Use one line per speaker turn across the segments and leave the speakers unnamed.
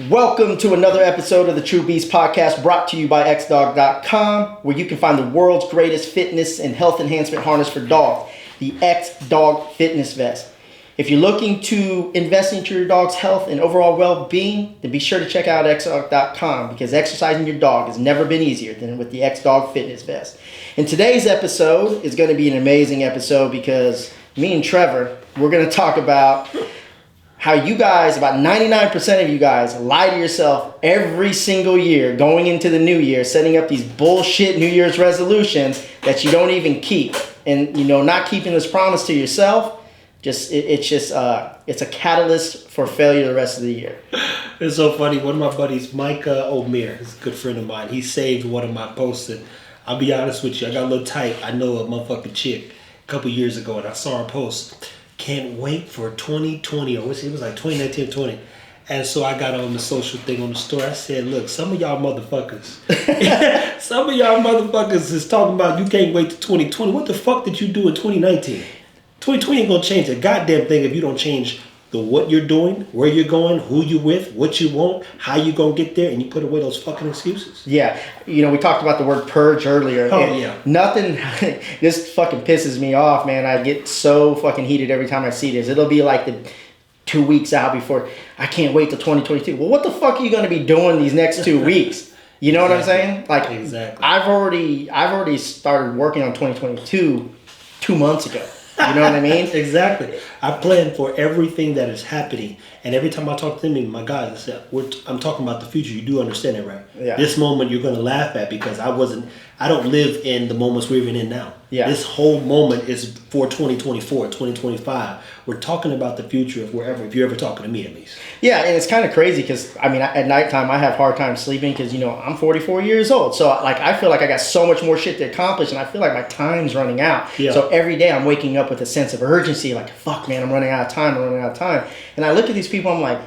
Welcome to another episode of the True Beast Podcast, brought to you by xdog.com, where you can find the world's greatest fitness and health enhancement harness for dogs, the X-Dog Fitness Vest. If you're looking to invest into your dog's health and overall well-being, then be sure to check out xdog.com, because exercising your dog has never been easier than with the X-Dog Fitness Vest. And today's episode is going to be an amazing episode because me and Trevor, we're going to talk about how you guys, about 99% of you guys, lie to yourself every single year going into the new year, setting up these bullshit New Year's resolutions that you don't even keep. And, not keeping this promise to yourself, it's a catalyst for failure the rest of the year.
It's so funny. One of my buddies, Mike O'Meara, is a good friend of mine. He saved one of my posts. And I'll be honest with you, I got a little tight. I know a motherfucking chick a couple years ago, and I saw her post. Can't wait for 2020, or it was like 2019 or 20. And so I got on the social thing on the story. I said, look, some of y'all motherfuckers is talking about you can't wait to 2020. What the fuck did you do in 2019? 2020 ain't gonna change a goddamn thing if you don't change what you're doing, where you're going, who you with, what you want, how you gonna get there, and you put away those fucking excuses.
Yeah, we talked about the word purge earlier.
Oh, yeah.
Nothing, this fucking pisses me off, man. I get so fucking heated every time I see this. It'll be like the 2 weeks out before, I can't wait till 2022. Well, what the fuck are you gonna be doing these next 2 weeks? You know what I'm saying? Like,
exactly.
I've already started working on 2022 2 months ago. You know what I mean?
Exactly. I plan for everything that is happening. And every time I talk to them, my guys, I said, I'm talking about the future. You do understand it, right?
Yeah.
This moment you're going to laugh at because I don't live in the moments we're even in now.
Yeah.
This whole moment is for 2024, 2025. We're talking about the future if you're ever talking to me at least.
Yeah, and it's kind of crazy because, at nighttime I have hard time sleeping because, I'm 44 years old. So, I feel like I got so much more shit to accomplish, and I feel like my time's running out.
Yeah.
So every day I'm waking up with a sense of urgency, like, fuck, man, I'm running out of time. And I look at these people, I'm like,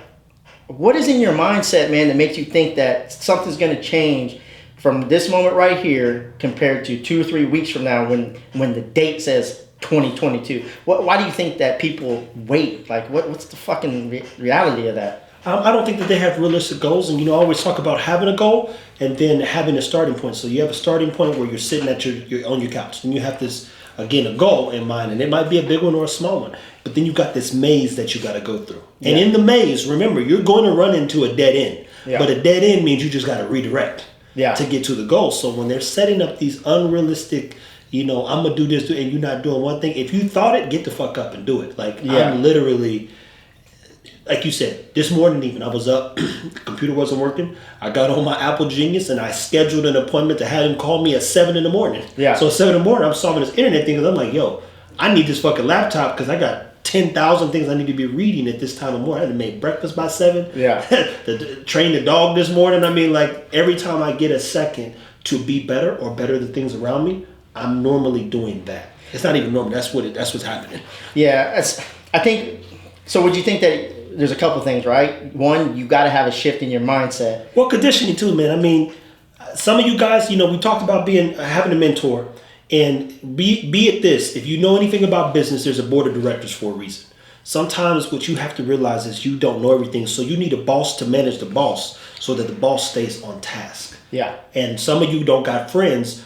what is in your mindset, man, that makes you think that something's going to change from this moment right here compared to 2 or 3 weeks from now when the date says 2022? Why do you think that people wait? Like, what's the fucking reality of that?
I don't think that they have realistic goals, and I always talk about having a goal and then having a starting point. So you have a starting point where you're sitting at you're on your couch, and you have this, again, a goal in mind, and it might be a big one or a small one, but then you got this maze that you got to go through. Yeah. And in the maze, remember, you're going to run into a dead end, but a dead end means you just got to redirect to get to the goal. So when they're setting up these unrealistic, I'm gonna do this, and you're not doing one thing, if you thought it, get the fuck up and do it. I'm literally, like you said, this morning even, I was up, the computer wasn't working. I got on my Apple Genius and I scheduled an appointment to have him call me at 7 in the morning.
Yeah.
So at 7 in the morning, I'm solving this internet thing because I'm like, yo, I need this fucking laptop because I got 10,000 things I need to be reading at this time of morning. I had to make breakfast by 7.
Yeah.
Train the dog this morning. Every time I get a second to be better or better the things around me, I'm normally doing that. It's not even normal. That's what's happening.
Yeah. I think, so would you think that there's a couple things, right? One, you got to have a shift in your mindset.
Well, conditioning too, man. Some of you guys, we talked about having a mentor, and be it this. If you know anything about business, there's a board of directors for a reason. Sometimes what you have to realize is you don't know everything, so you need a boss to manage the boss so that the boss stays on task.
Yeah.
And some of you don't got friends.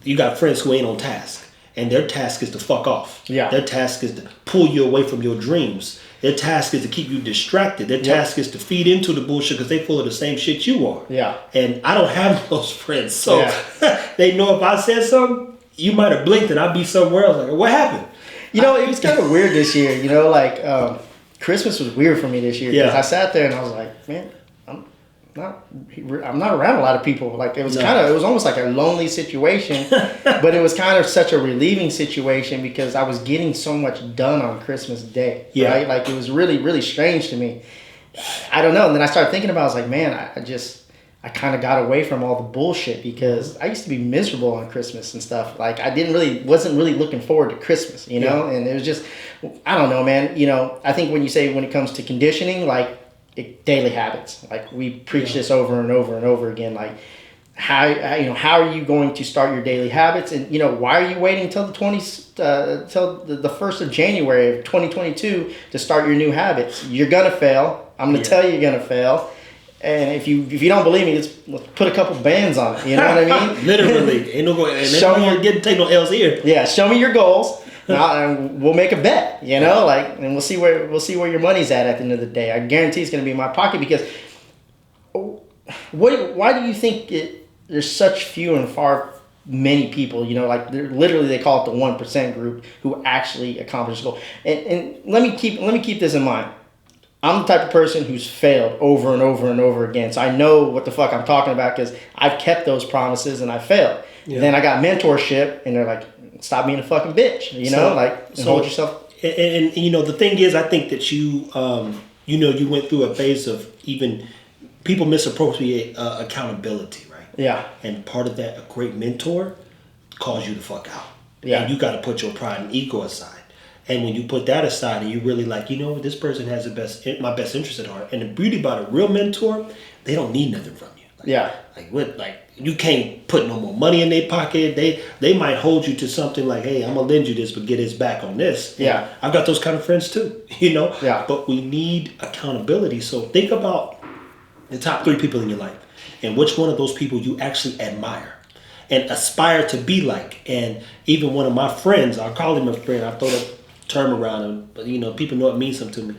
You got friends who ain't on task, and their task is to fuck off.
Yeah.
Their task is to pull you away from your dreams. Their task is to keep you distracted. Their task is to feed into the bullshit because they full of the same shit you are.
Yeah.
And I don't have those friends. So they know if I said something, you might have blinked and I'd be somewhere else. Like, what happened?
It was kind of weird this year. Christmas was weird for me this year. Because I sat there and I was like, man, I'm not around a lot of people. Like, it was it was almost like a lonely situation, but it was kind of such a relieving situation because I was getting so much done on Christmas Day.
Yeah.
Right? Like, it was really, really strange to me. I don't know. And then I started thinking about it. I was like, man, I kind of got away from all the bullshit because I used to be miserable on Christmas and stuff. Like, I wasn't really looking forward to Christmas, and it was just, I don't know, man. I think when it comes to conditioning, like, daily habits, like we preach this over and over and over again, like how are you going to start your daily habits, and why are you waiting till the 1st of January of 2022 to start your new habits? You're gonna fail. I'm gonna tell you you're gonna fail. And if you don't believe me, let's put a couple bands on it. You know what I mean?
Literally, ain't no going. And take no L's here.
Yeah, show me your goals, and we'll make a bet. You know, and we'll see where your money's at the end of the day. I guarantee it's going to be in my pocket because. Why do you think there's such few and far many people? You know, like literally they call it the 1% group who actually accomplish the goal. And let me keep this in mind. I'm the type of person who's failed over and over and over again. So I know what the fuck I'm talking about because I've kept those promises and I failed. Yeah. Then I got mentorship and they're like, stop being a fucking bitch. You know, hold yourself.
And you know, the thing is, I think that you went through a phase of even people misappropriate accountability, right?
Yeah.
And part of that, a great mentor calls you the fuck out.
Yeah.
And you got to put your pride and ego aside. And when you put that aside and you really like, you know what, this person has my best interest at heart. And the beauty about a real mentor, they don't need nothing from you. You can't put no more money in their pocket. They might hold you to something like, hey, I'm gonna lend you this, but get his back on this.
Yeah.
And I've got those kind of friends too, you know?
Yeah.
But we need accountability. So think about the top 3 people in your life and which one of those people you actually admire and aspire to be like. And even one of my friends, I'll call him a friend, I throw that term around him, but you know, people know it means something to me.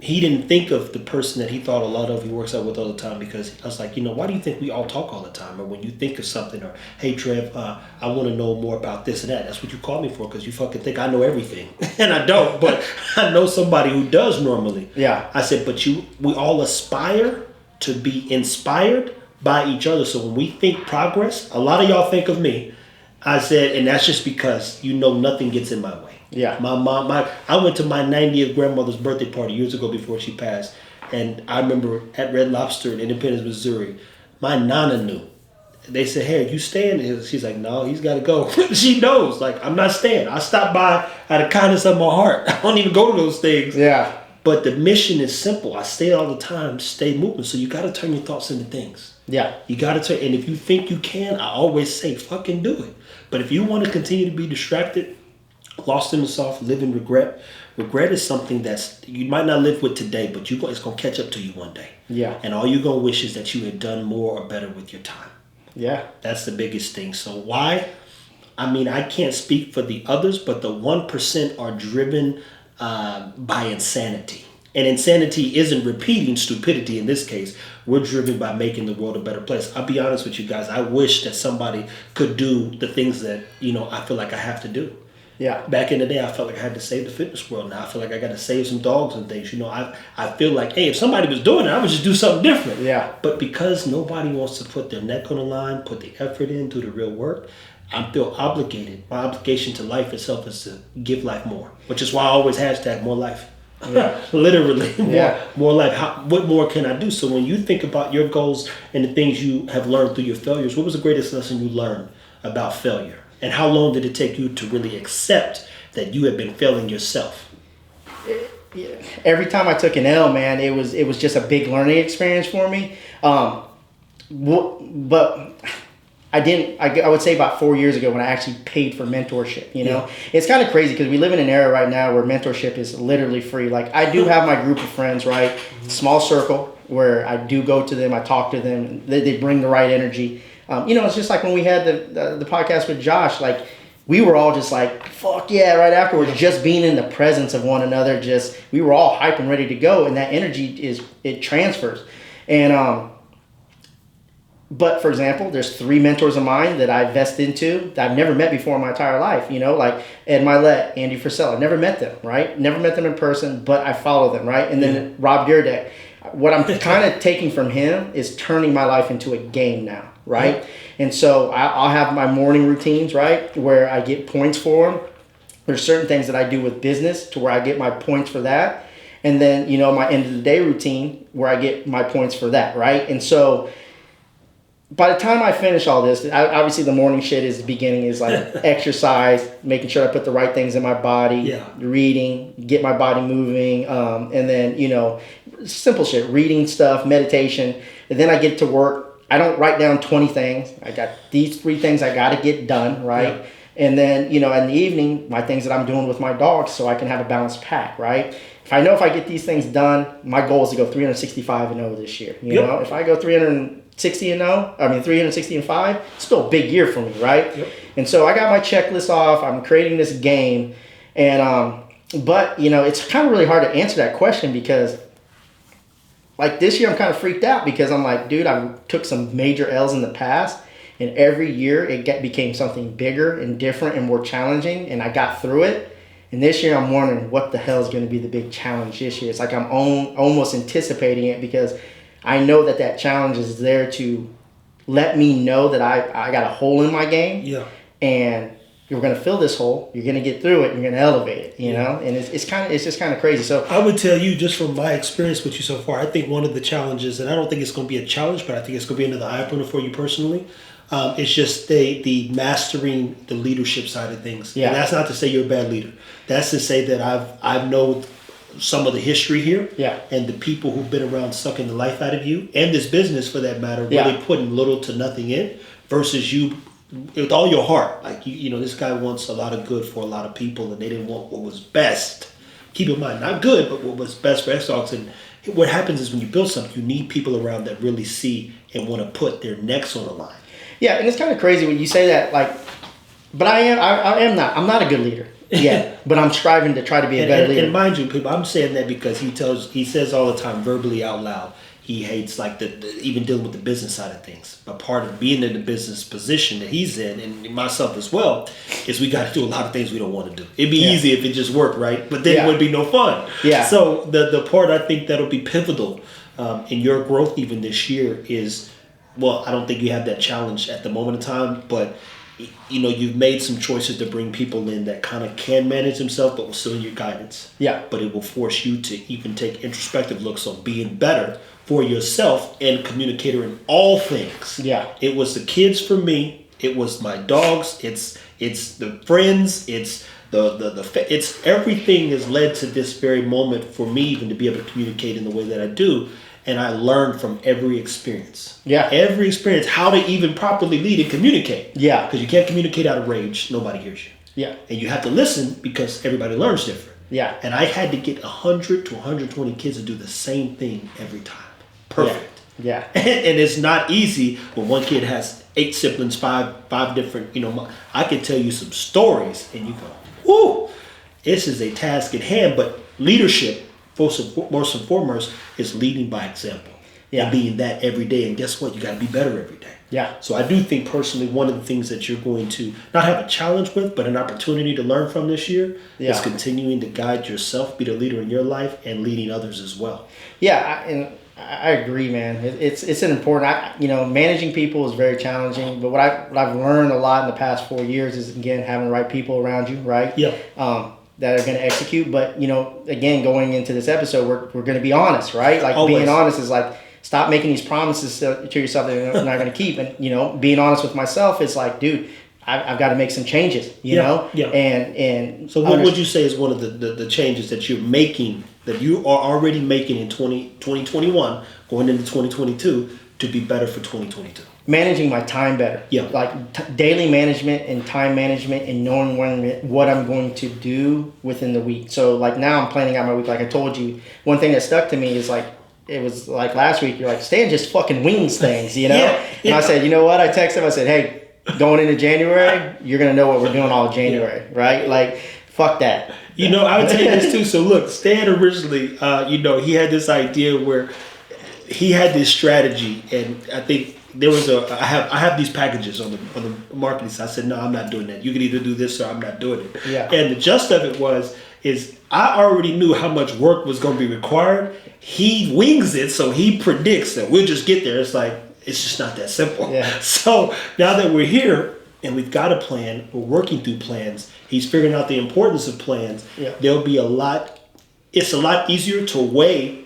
He didn't think of the person that he thought a lot of, he works out with all the time, because I was like, you know, why do you think we all talk all the time? Or when you think of something, or hey Trev, I want to know more about this and that. That's what you call me for, because you fucking think I know everything. And I don't, but I know somebody who does normally.
Yeah.
I said, but we all aspire to be inspired by each other. So when we think progress, a lot of y'all think of me. I said, and that's just because you know nothing gets in my way.
Yeah.
My mom, I went to my 90th grandmother's birthday party years ago before she passed. And I remember at Red Lobster in Independence, Missouri, my nana knew. They said, hey, are you staying? She's like, no, he's got to go. She knows, like, I'm not staying. I stopped by out of kindness of my heart. I don't even go to those things.
Yeah.
But the mission is simple. I say it all the time, stay moving. So you got to turn your thoughts into things.
Yeah.
You got to turn, and if you think you can, I always say, fucking do it. But if you want to continue to be distracted, lost in the soft, live in regret. Regret is something that's you might not live with today, but it's gonna catch up to you one day.
Yeah.
And all you're gonna wish is that you had done more or better with your time.
Yeah.
That's the biggest thing. So why? I mean, I can't speak for the others, but the 1% are driven by insanity. And insanity isn't repeating stupidity in this case. We're driven by making the world a better place. I'll be honest with you guys. I wish that somebody could do the things that, you know, I feel like I have to do.
Yeah.
Back in the day, I felt like I had to save the fitness world. Now I feel like I got to save some dogs and things. You know, I feel like, hey, if somebody was doing it, I would just do something different.
Yeah.
But because nobody wants to put their neck on the line, put the effort in, do the real work, I feel obligated. My obligation to life itself is to give life more, which is why I always hashtag more life. Yeah. Literally, more life. What more can I do? So when you think about your goals and the things you have learned through your failures, what was the greatest lesson you learned about failure? And how long did it take you to really accept that you had been failing yourself?
Every time I took an L, man, it was just a big learning experience for me. But I would say about 4 years ago when I actually paid for mentorship, you know. It's kind of crazy because we live in an era right now where mentorship is literally free. Like I do have my group of friends, right? Small circle where I do go to them, I talk to them, they bring the right energy. You know, it's just like when we had the podcast with Josh, like we were all just like, fuck yeah, right afterwards, just being in the presence of one another, we were all hype and ready to go. And that energy it transfers. And, but for example, there's 3 mentors of mine that I vest into that I've never met before in my entire life, you know, like Ed Milet, Andy Frisell. I've never met them, right? Never met them in person, but I follow them, right? And then Rob Dyrdek. What I'm kind of taking from him is turning my life into a game now, right? Yeah. And so I'll have my morning routines, right, where I get points for them. There's certain things that I do with business to where I get my points for that. And then, you know, my end of the day routine where I get my points for that, right? And so by the time I finish all this, obviously the morning shit is the beginning, is like exercise, making sure I put the right things in my body, reading, get my body moving, and then, you know, simple shit, reading stuff, meditation. And then I get to work. I don't write down 20 things. I got these 3 things I got to get done, right? Yeah. And then, you know, in the evening, my things that I'm doing with my dogs so I can have a balanced pack, right? if I know if I get these things done, my goal is to go 365 and 0 this year. You know, if I go 360 and 0, 360 and 5, it's still a big year for me, right?
Yep.
And so I got my checklist off. I'm creating this game, and but you know, it's kind of really hard to answer that question because, like this year, I'm kind of freaked out because I'm like, dude, I took some major L's in the past, and every year it became something bigger and different and more challenging, and I got through it. And this year, I'm wondering what the hell is going to be the big challenge this year. It's like I'm almost anticipating it because I know that challenge is there to let me know that I got a hole in my game.
Yeah.
And you're going to fill this hole. You're going to get through it. And you're going to elevate it. You know, and it's just kind of crazy. So
I would tell you, just from my experience with you so far, I think one of the challenges, and I don't think it's going to be a challenge, but I think it's going to be another eye opener for you personally. It's just the mastering the leadership side of things.
Yeah.
And that's not to say you're a bad leader. That's to say that I've known some of the history here.
Yeah.
And the people who've been around sucking the life out of you and this business for that matter, really putting little to nothing in versus you with all your heart. Like you know, this guy wants a lot of good for a lot of people and they didn't want what was best. Keep in mind, not good, but what was best for X-Dogs. And what happens is when you build something, you need people around that really see and want to put their necks on the line.
Yeah, and it's kind of crazy when you say that, like, but I'm not a good leader. Yeah, but I'm striving to try to be a better leader.
And mind you, people, I'm saying that because he says all the time verbally out loud, he hates like even dealing with the business side of things. But part of being in the business position that he's in, and myself as well, is we got to do a lot of things we don't want to do. It'd be easy if it just worked, right? But then it would be no fun. Yeah. So the part I think that'll be pivotal in your growth even this year is, well, I don't think you have that challenge at the moment in time, but you know, you've made some choices to bring people in that kind of can manage themselves, but will still in your guidance. Yeah. But it will force you to even take introspective looks on being better for yourself and communicator in all things. Yeah. It was the kids for me. It was my dogs. It's the friends. It's it's everything has led to this very moment for me even to be able to communicate in the way that I do. And I learned from every experience. Yeah. Every experience, how to even properly lead and communicate. Yeah. Because you can't communicate out of rage. Nobody hears you. Yeah. And you have to listen because everybody learns different. Yeah. And I had to get 100 to 120 kids to do the same thing every time. Perfect. Yeah. And it's not easy when one kid has 8 siblings, five different, you know, I can tell you some stories and you go, whoo, this is a task at hand, but leadership, most and foremost, is leading by example and being that every day. And guess what? You got to be better every day. Yeah. So I do think personally, one of the things that you're going to not have a challenge with, but an opportunity to learn from this year is continuing to guide yourself, be the leader in your life, and leading others as well. Yeah, I agree, man. It's an important. Managing people is very challenging. But what I've learned a lot in the past 4 years is, again, having the right people around you, right? Yeah. That are going to execute. But, again, going into this episode, we're going to be honest, right? Like, always. Being honest is like, stop making these promises to yourself that you're not going to keep. And, being honest with myself is like, dude, I've got to make some changes, you know? Yeah. And so what would you say is one of the changes that you're making, that you are already making in 2021, going into 2022, to be better for 2022? Managing my time better. Yeah. Like daily management and time management and knowing what I'm going to do within the week. So like now I'm planning out my week. Like I told you, one thing that stuck to me is like, it was like last week, you're like, Stan just fucking wings things, you know? And I said, you know what? I texted him, I said, hey, going into January, you're going to know what we're doing all January, right? Like, fuck that. I would tell you this too. So look, Stan originally, he had this idea where he had this strategy, and I think there was I have these packages on the marketing side. I said, no, I'm not doing that. You can either do this or I'm not doing it. Yeah. And the gist of it is I already knew how much work was going to be required. He wings it, so he predicts that we'll just get there. It's like, it's just not that simple. Yeah. So now that we're here and we've got a plan, we're working through plans, he's figuring out the importance of plans. Yeah. It's a lot easier to weigh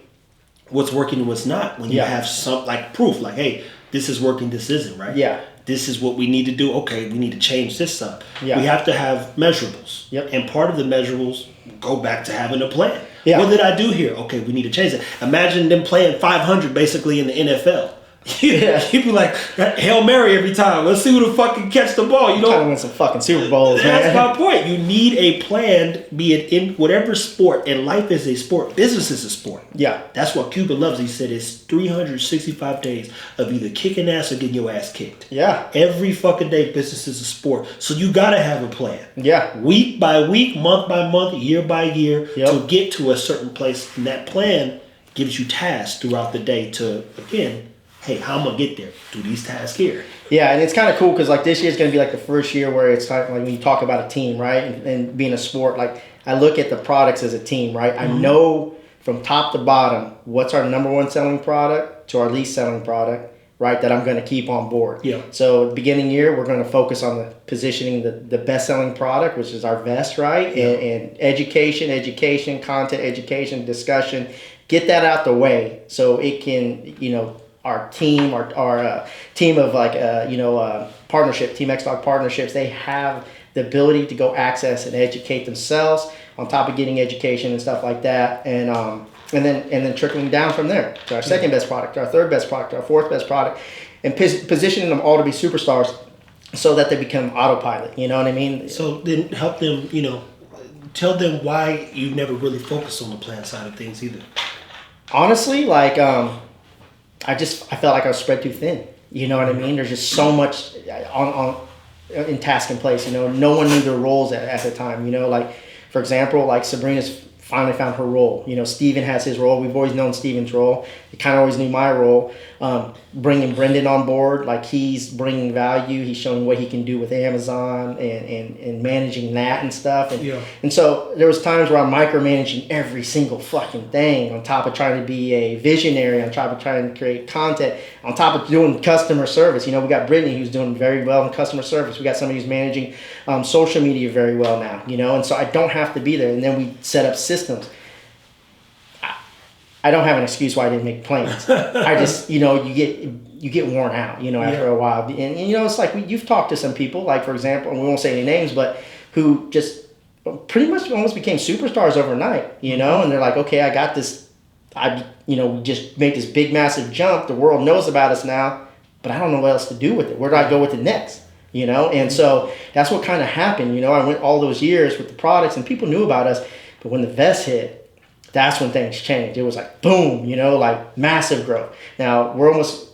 what's working and what's not when you have some like proof, like, hey, this is working, this isn't, right? Yeah. This is what we need to do. Okay, we need to change this up. Yeah. We have to have measurables. Yep. And part of the measurables go back to having a plan. Yeah. What did I do here? Okay, we need to change it. Imagine them playing 500 basically in the NFL. You'd be like, Hail Mary every time. Let's see who the fuck can catch the ball. You know,
trying to win some fucking Super Bowls, man.
That's my point. You need a plan, be it in whatever sport, and life is a sport. Business is a sport.
Yeah.
That's what Cuba loves. He said it's 365 days of either kicking ass or getting your ass kicked.
Yeah.
Every fucking day, business is a sport. So you gotta have a plan.
Yeah.
Week by week, month by month, year by year, to get to a certain place. And that plan gives you tasks throughout the day to, again, hey, how am I gonna get there? Do these tasks here.
Yeah, and it's kind of cool because like this year is going to be like the first year where it's like when you talk about a team, right? And being a sport, like I look at the products as a team, right? I know from top to bottom what's our number one selling product to our least selling product, right? That I'm going to keep on board.
Yeah.
So beginning year, we're going to focus on the positioning the best selling product, which is our vest, right?
Yeah.
And education, content education, discussion, get that out the way so it can, you know, our team, our team of like, partnership, Team X-Dog partnerships, they have the ability to go access and educate themselves on top of getting education and stuff like that. And then trickling down from there to our second best product, to our third best product, to our fourth best product, and positioning them all to be superstars so that they become autopilot. You know what I mean?
So then help them, you know, tell them why you never really focus on the plan side of things either.
Honestly, like, I felt like I was spread too thin. You know what I mean? There's just so much in task and place. You know, no one knew their roles at the time. You know, like for example, like Sabrina's finally found her role. You know, Steven has his role. We've always known Steven's role. He kind of always knew my role. Bringing Brendan on board, like he's bringing value. He's showing what he can do with Amazon and managing that and stuff. And so there was times where I'm micromanaging every single fucking thing on top of trying to be a visionary, on top of trying to create content, on top of doing customer service. You know, we got Brittany who's doing very well in customer service. We got somebody who's managing social media very well now, you know, and so I don't have to be there. And then we set up systems. I don't have an excuse why I didn't make plans. I just, you know, you get worn out, you know, after a while. And you know, it's like you've talked to some people, like for example, and we won't say any names, but who just pretty much almost became superstars overnight, you know, and they're like, okay, I got this, we just made this big massive jump. The world knows about us now, but I don't know what else to do with it. Where do I go with it next? You know, and so that's what kind of happened. You know, I went all those years with the products and people knew about us, but when the vest hit, that's when things changed. It was like, boom, you know, like massive growth. Now,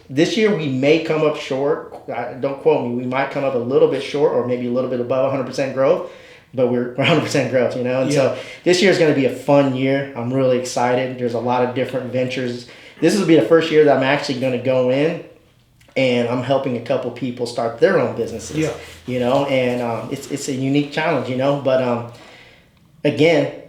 this year we may come up short. Don't quote me. We might come up a little bit short or maybe a little bit above 100% growth, but we're 100% growth, you know? And so this year is going to be a fun year. I'm really excited. There's a lot of different ventures. This will be the first year that I'm actually going to go in and I'm helping a couple people start their own businesses, you know? And it's a unique challenge, you know? But again,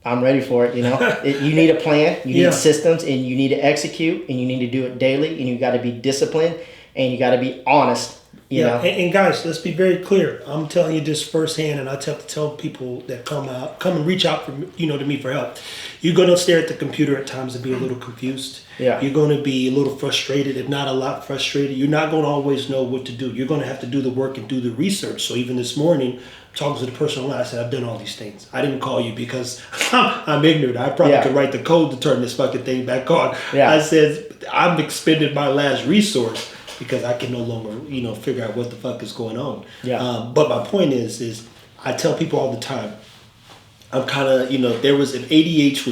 I'm ready for it, you know. You need a plan, you need systems, and you need to execute, and you need to do it daily, and you got to be disciplined, and you got to be honest, you know.
And guys, let's be very clear. I'm telling you this firsthand, and I tell people that come and reach out to me for help. You're gonna stare at the computer at times and be a little confused.
Yeah.
You're gonna be a little frustrated, if not a lot frustrated. You're not gonna always know what to do. You're gonna have to do the work and do the research. So even this morning, talking to the person online, I said, I've done all these things. I didn't call you because I'm ignorant. I probably could write the code to turn this fucking thing back on. Yeah. I said, I've expended my last resource because I can no longer, figure out what the fuck is going on. Yeah. But my point is I tell people all the time, I'm kind of, there was, if ADHD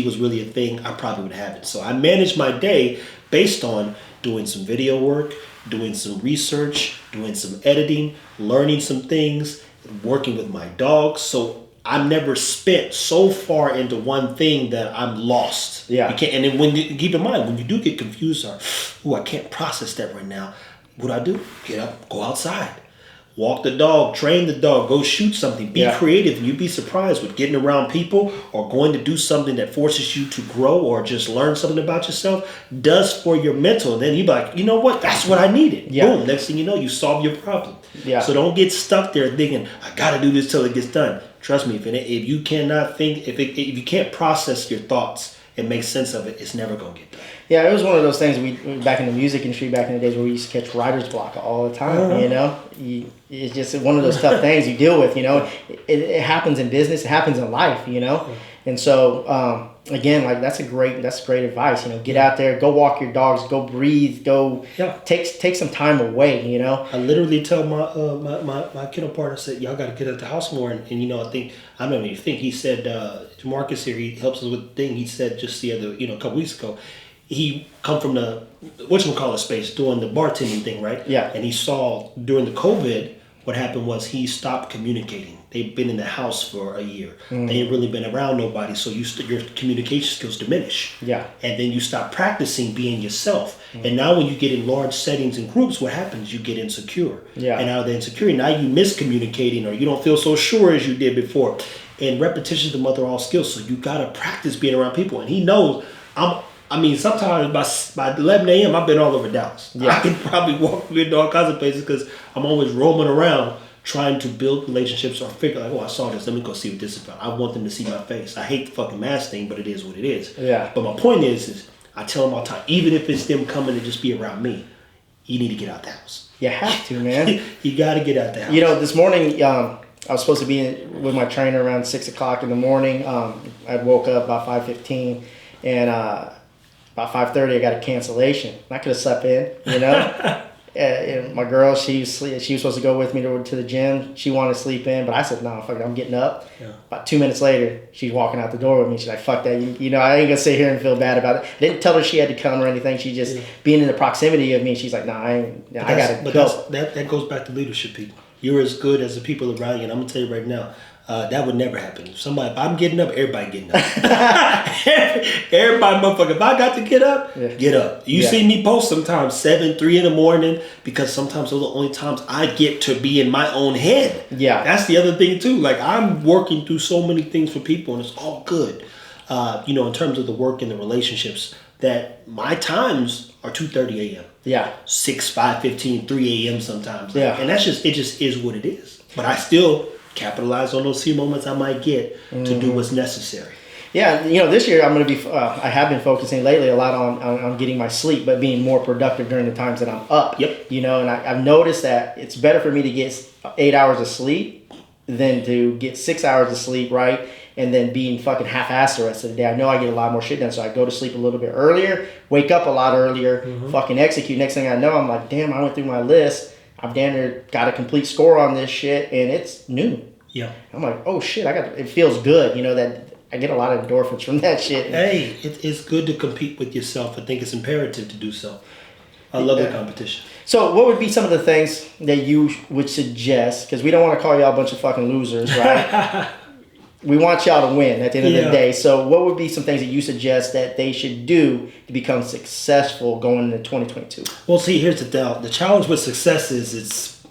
was really a thing, I probably would have it. So I manage my day based on doing some video work, doing some research, doing some editing, learning some things, working with my dogs. So I'm never spent so far into one thing that I'm lost. Yeah. You can't, and then keep in mind, when you do get confused or, I can't process that right now, what I do? Get up, go outside. Walk the dog, train the dog, go shoot something, be creative. And you'd be surprised with getting around people or going to do something that forces you to grow or just learn something about yourself does for your mental. And then you'd be like, you know what? That's what I needed. Yeah. Boom. Next thing you know, you solve your problem. Yeah. So don't get stuck there thinking, I got to do this till it gets done. Trust me, if you cannot think, if you can't process your thoughts and make sense of it, it's never going to get done.
Yeah, it was one of those things we back in the music industry, back in the days where we used to catch writer's block all the time, It's just one of those tough things you deal with, It happens in business, it happens in life, And so again, like that's great advice. You know, get out there, go walk your dogs, go breathe, go take some time away. You know,
I literally tell my kennel partner, said, y'all got to get out the house more. And you know, I don't even think he said, Marcus here, he helps us with the thing. He said just the other, a couple weeks ago, he come from the whatchamacallit space doing the bartending thing, right?
Yeah.
And he saw during the COVID, what happened was he stopped communicating. They've been in the house for a year. They ain't really been around nobody, so your communication skills diminish.
Yeah.
And then you stop practicing being yourself. And now when you get in large settings and groups, what happens? You get insecure.
Yeah.
And out of the insecurity, now you miscommunicating or you don't feel so sure as you did before. And repetition is the mother of all skills. So you got to practice being around people. And he knows sometimes by 11 a.m. I've been all over Dallas.
Yeah.
I can probably walk into all kinds of places because I'm always roaming around trying to build relationships or figure like, I saw this. Let me go see what this is about. I want them to see my face. I hate the fucking mask thing, but it is what it is.
Yeah.
But my point is I tell them all the time, even if it's them coming to just be around me, you need to get out the house.
You have to, man.
You got to get out the house.
This morning, I was supposed to be with my trainer around 6 o'clock in the morning. I woke up about 5:15 and about 5:30 I got a cancellation. I could have slept in, and my girl, she was supposed to go with me to the gym. She wanted to sleep in, but I said, no, fuck it, I'm getting up.
Yeah.
About 2 minutes later, she's walking out the door with me. She's like, fuck that. I ain't going to sit here and feel bad about it. I didn't tell her she had to come or anything. She just, being in the proximity of me, she's like, I got to go.
That goes back to leadership, people. You're as good as the people around you. And I'm going to tell you right now, that would never happen. If I'm getting up, everybody getting up. Everybody, motherfucker. If I got to get up, get up. You see me post sometimes 3 in the morning because sometimes those are the only times I get to be in my own head.
Yeah.
That's the other thing too. Like I'm working through so many things for people and it's all good. In terms of the work and the relationships, that my times are 2:30 a.m.
Yeah.
6, 5:15, 3 a.m. sometimes.
Yeah.
And it just is what it is. But I still capitalize on those few moments I might get to do what's necessary.
Yeah, this year I'm going to be. I have been focusing lately a lot on getting my sleep, but being more productive during the times that I'm up.
Yep.
And I've noticed that it's better for me to get 8 hours of sleep than to get 6 hours of sleep, right? And then being fucking half-assed the rest of the day. I know I get a lot more shit done, so I go to sleep a little bit earlier, wake up a lot earlier, fucking execute. Next thing I know, I'm like, damn, I went through my list. I've damn near got a complete score on this shit, and it's noon.
Yeah.
I'm like, oh shit, it feels good, that I get a lot of endorphins from that shit.
Hey, it's good to compete with yourself. I think it's imperative to do so. I love the competition.
So what would be some of the things that you would suggest, because we don't want to call y'all a bunch of fucking losers, right? We want y'all to win at the end of the day. So what would be some things that you suggest that they should do to become successful going into 2022?
Well, see, here's the deal. The challenge with success is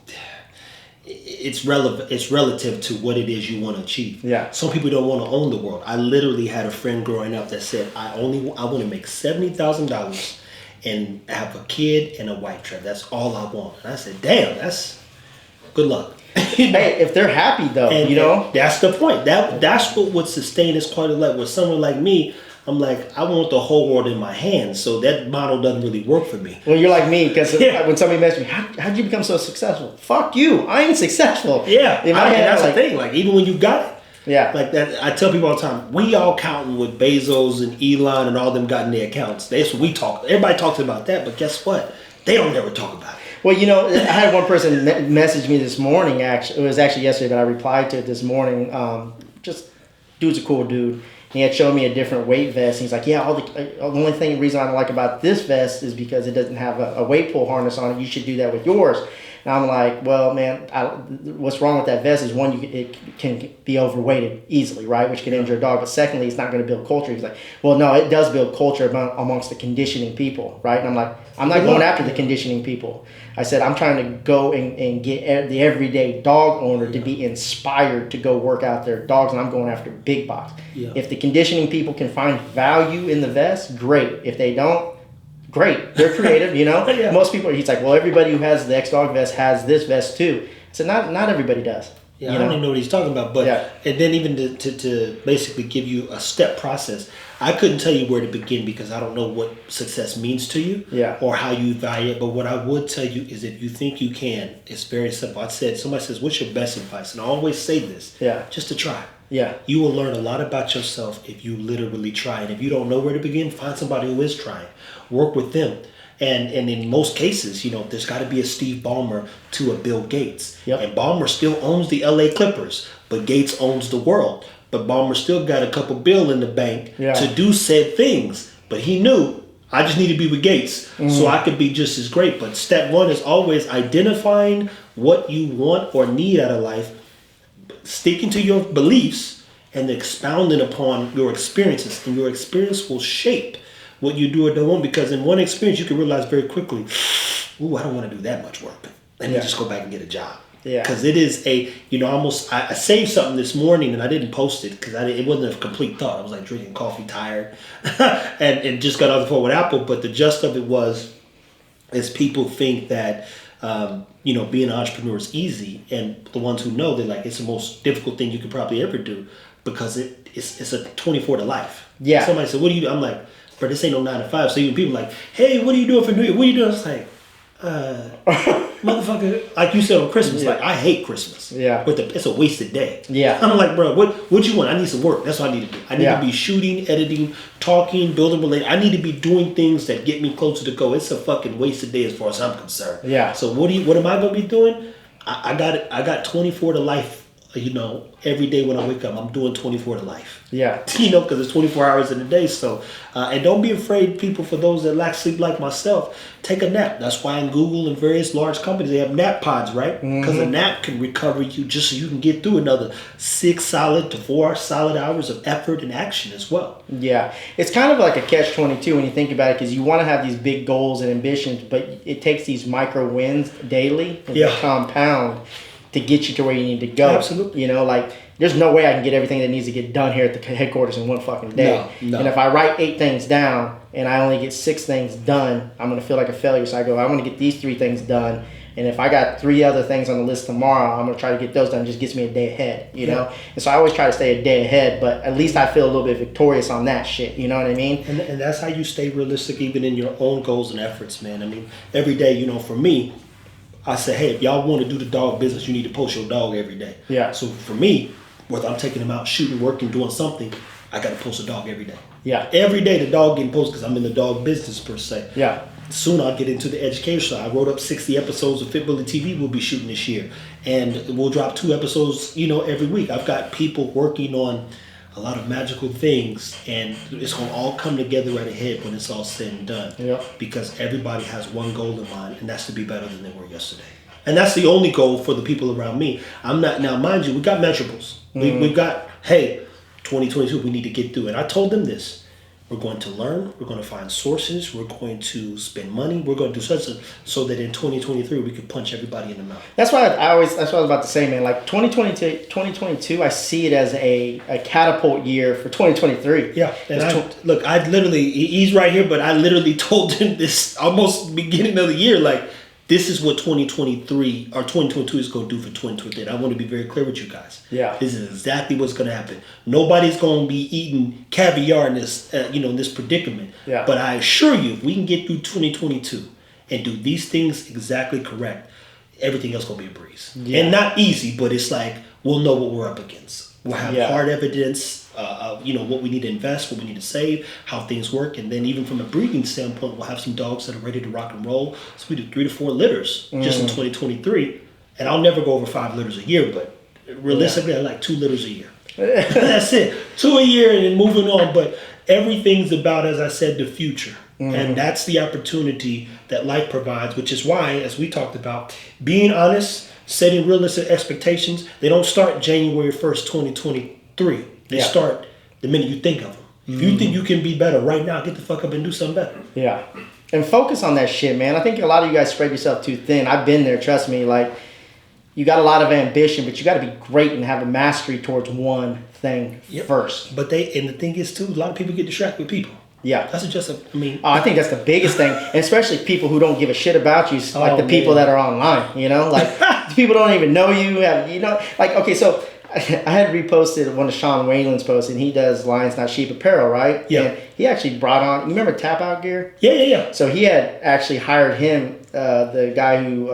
it's relative to what it is you want to achieve.
Yeah.
Some people don't want to own the world. I literally had a friend growing up that said, I want to make $70,000 and have a kid and a wife, Trev. That's all I want. And I said, damn, that's good luck.
Hey, if they're happy though,
and that's the point. That's what would sustain this quality of life. With someone like me, I'm like, I want the whole world in my hands, so that model doesn't really work for me.
Well, you're like me, because when somebody messaged me, how'd you become so successful? Fuck you, I ain't successful.
Yeah, that's
the
thing. Like, even when you got it,
yeah,
like that. I tell people all the time, we all counting with Bezos and Elon and all them got in their accounts. That's what we talk. Everybody talks about that, but guess what? They don't ever talk about it.
Well, I had one person message me this morning. Actually, it was actually yesterday, but I replied to it this morning. Just dude's a cool dude. He had shown me a different weight vest. He's like, yeah, the only reason I don't like about this vest is because it doesn't have a weight pull harness on it. You should do that with yours. And I'm like, well, man, what's wrong with that vest is one, it can be overweighted easily, right? Which can injure a dog. But secondly, it's not going to build culture. He's like, well, no, it does build culture amongst the conditioning people, right? And I'm like, I'm not going after the conditioning people. I said, I'm trying to go and get the everyday dog owner to be inspired to go work out their dogs, and I'm going after big box.
Yeah.
If the conditioning people can find value in the vest, great. If they don't, great. They're creative,
Yeah.
Most people, he's like, well, everybody who has the X-Dog vest has this vest too. I said, not everybody does.
Yeah, I don't even know what he's talking about. But
Yeah.
And then even to basically give you a step process, I couldn't tell you where to begin because I don't know what success means to you or how you value it. But what I would tell you is if you think you can, it's very simple. Somebody says, what's your best advice? And I always say this, just to try.
Yeah.
You will learn a lot about yourself if you literally try. And if you don't know where to begin, find somebody who is trying. Work with them. And in most cases, there's got to be a Steve Ballmer to a Bill Gates.
Yep.
And Ballmer still owns the LA Clippers, but Gates owns the world. But Ballmer still got a couple bill in the bank to do said things. But he knew, I just need to be with Gates so I could be just as great. But step one is always identifying what you want or need out of life, sticking to your beliefs, and expounding upon your experiences. And your experience will shape what you do or don't want, because in one experience you can realize very quickly, ooh, I don't want to do that much work. Let me just go back and get a job. Yeah. Because it is I saved something this morning and I didn't post it because it wasn't a complete thought. I was like drinking coffee, tired, and just got off the phone with Apple. But the gist of it is people think that being an entrepreneur is easy, and the ones who know, they're like, it's the most difficult thing you could probably ever do because it's a 24 to life. Yeah. Somebody said, what do you do? I'm like, bro, this ain't no 9 to 5. So even people like, hey, what are you doing for New Year? What are you doing? It's like, motherfucker, like you said on Christmas, like I hate Christmas. Yeah. But it's a wasted day. Yeah. I'm like, bro, what you want? I need some work. That's what I need to do. I need to be shooting, editing, talking, building related. I need to be doing things that get me closer to go. It's a fucking wasted day as far as I'm concerned. Yeah. So what am I gonna be doing? I got 24 to life. Every day when I wake up, I'm doing 24 to life. Yeah. Because it's 24 hours in a day. So, and don't be afraid, people, for those that lack sleep like myself, take a nap. That's why in Google and various large companies, they have nap pods, right? Because a nap can recover you just so you can get through another 6 solid to 4 solid hours of effort and action as well.
Yeah. It's kind of like a catch-22 when you think about it, because you want to have these big goals and ambitions, but it takes these micro wins daily and compound to get you to where you need to go. Absolutely. There's no way I can get everything that needs to get done here at the headquarters in one fucking day. No. And if I write 8 things down and I only get 6 things done, I'm going to feel like a failure. So I go, I want to get these 3 things done. And if I got 3 other things on the list tomorrow, I'm going to try to get those done. It just gets me a day ahead, you know? And so I always try to stay a day ahead, but at least I feel a little bit victorious on that shit. You know what I mean?
And that's how you stay realistic even in your own goals and efforts, man. I mean, every day, for me, I say, hey, if y'all want to do the dog business, you need to post your dog every day. Yeah. So for me, whether I'm taking him out shooting, working, doing something, I got to post a dog every day. Yeah. Every day the dog getting posted because I'm in the dog business per se. Yeah. Soon I'll get into the education side. I wrote up 60 episodes of Fit Bully TV we'll be shooting this year. And we'll drop 2 episodes, every week. I've got people working on a lot of magical things, and it's going to all come together right ahead when it's all said and done. Yeah. Because everybody has one goal in mind, and that's to be better than they were yesterday. And that's the only goal for the people around me. I'm not, now mind you, we got measurables. We've got, hey, 2022, we need to get through. And I told them this. We're going to learn. We're going to find sources. We're going to spend money. We're going to do such so that in 2023 we can punch everybody in the mouth.
That's what I was about to say, man. Like 2022, I see it as a catapult year for 2023. Yeah.
And I literally, he's right here, but I literally told him this almost beginning of the year, like, this is what 2023 or 2022 is going to do for 2023. I want to be very clear with you guys. Yeah. This is exactly what's going to happen. Nobody's going to be eating caviar in this, in this predicament. Yeah. But I assure you, if we can get through 2022 and do these things exactly correct, everything else going to be a breeze. Yeah. And not easy, but it's like we'll know what we're up against. We'll have hard evidence, what we need to invest, what we need to save, how things work. And then even from a breeding standpoint, we'll have some dogs that are ready to rock and roll. So we do 3 to 4 litters just in 2023. And I'll never go over 5 litters a year, but realistically, I like 2 litters a year. That's it. 2 a year and then moving on. But everything's about, as I said, the future. And that's the opportunity that life provides, which is why, as we talked about, being honest, setting realistic expectations, they don't start January 1st, 2023. They start the minute you think of them. If you think you can be better right now, get the fuck up and do something better.
Yeah. And focus on that shit, man. I think a lot of you guys spread yourself too thin. I've been there, trust me. Like, you got a lot of ambition, but you got to be great and have a mastery towards one thing first.
But the thing is, too, a lot of people get distracted with people. Yeah. That's
I think that's the biggest thing, and especially people who don't give a shit about you, like the people that are online, like the people don't even know you, okay, so I had reposted one of Sean Whalen's posts, and he does Lions Not Sheep apparel, right?
Yeah.
And he actually brought on, you remember Tap Out Gear?
Yeah.
So he had actually hired him, the guy who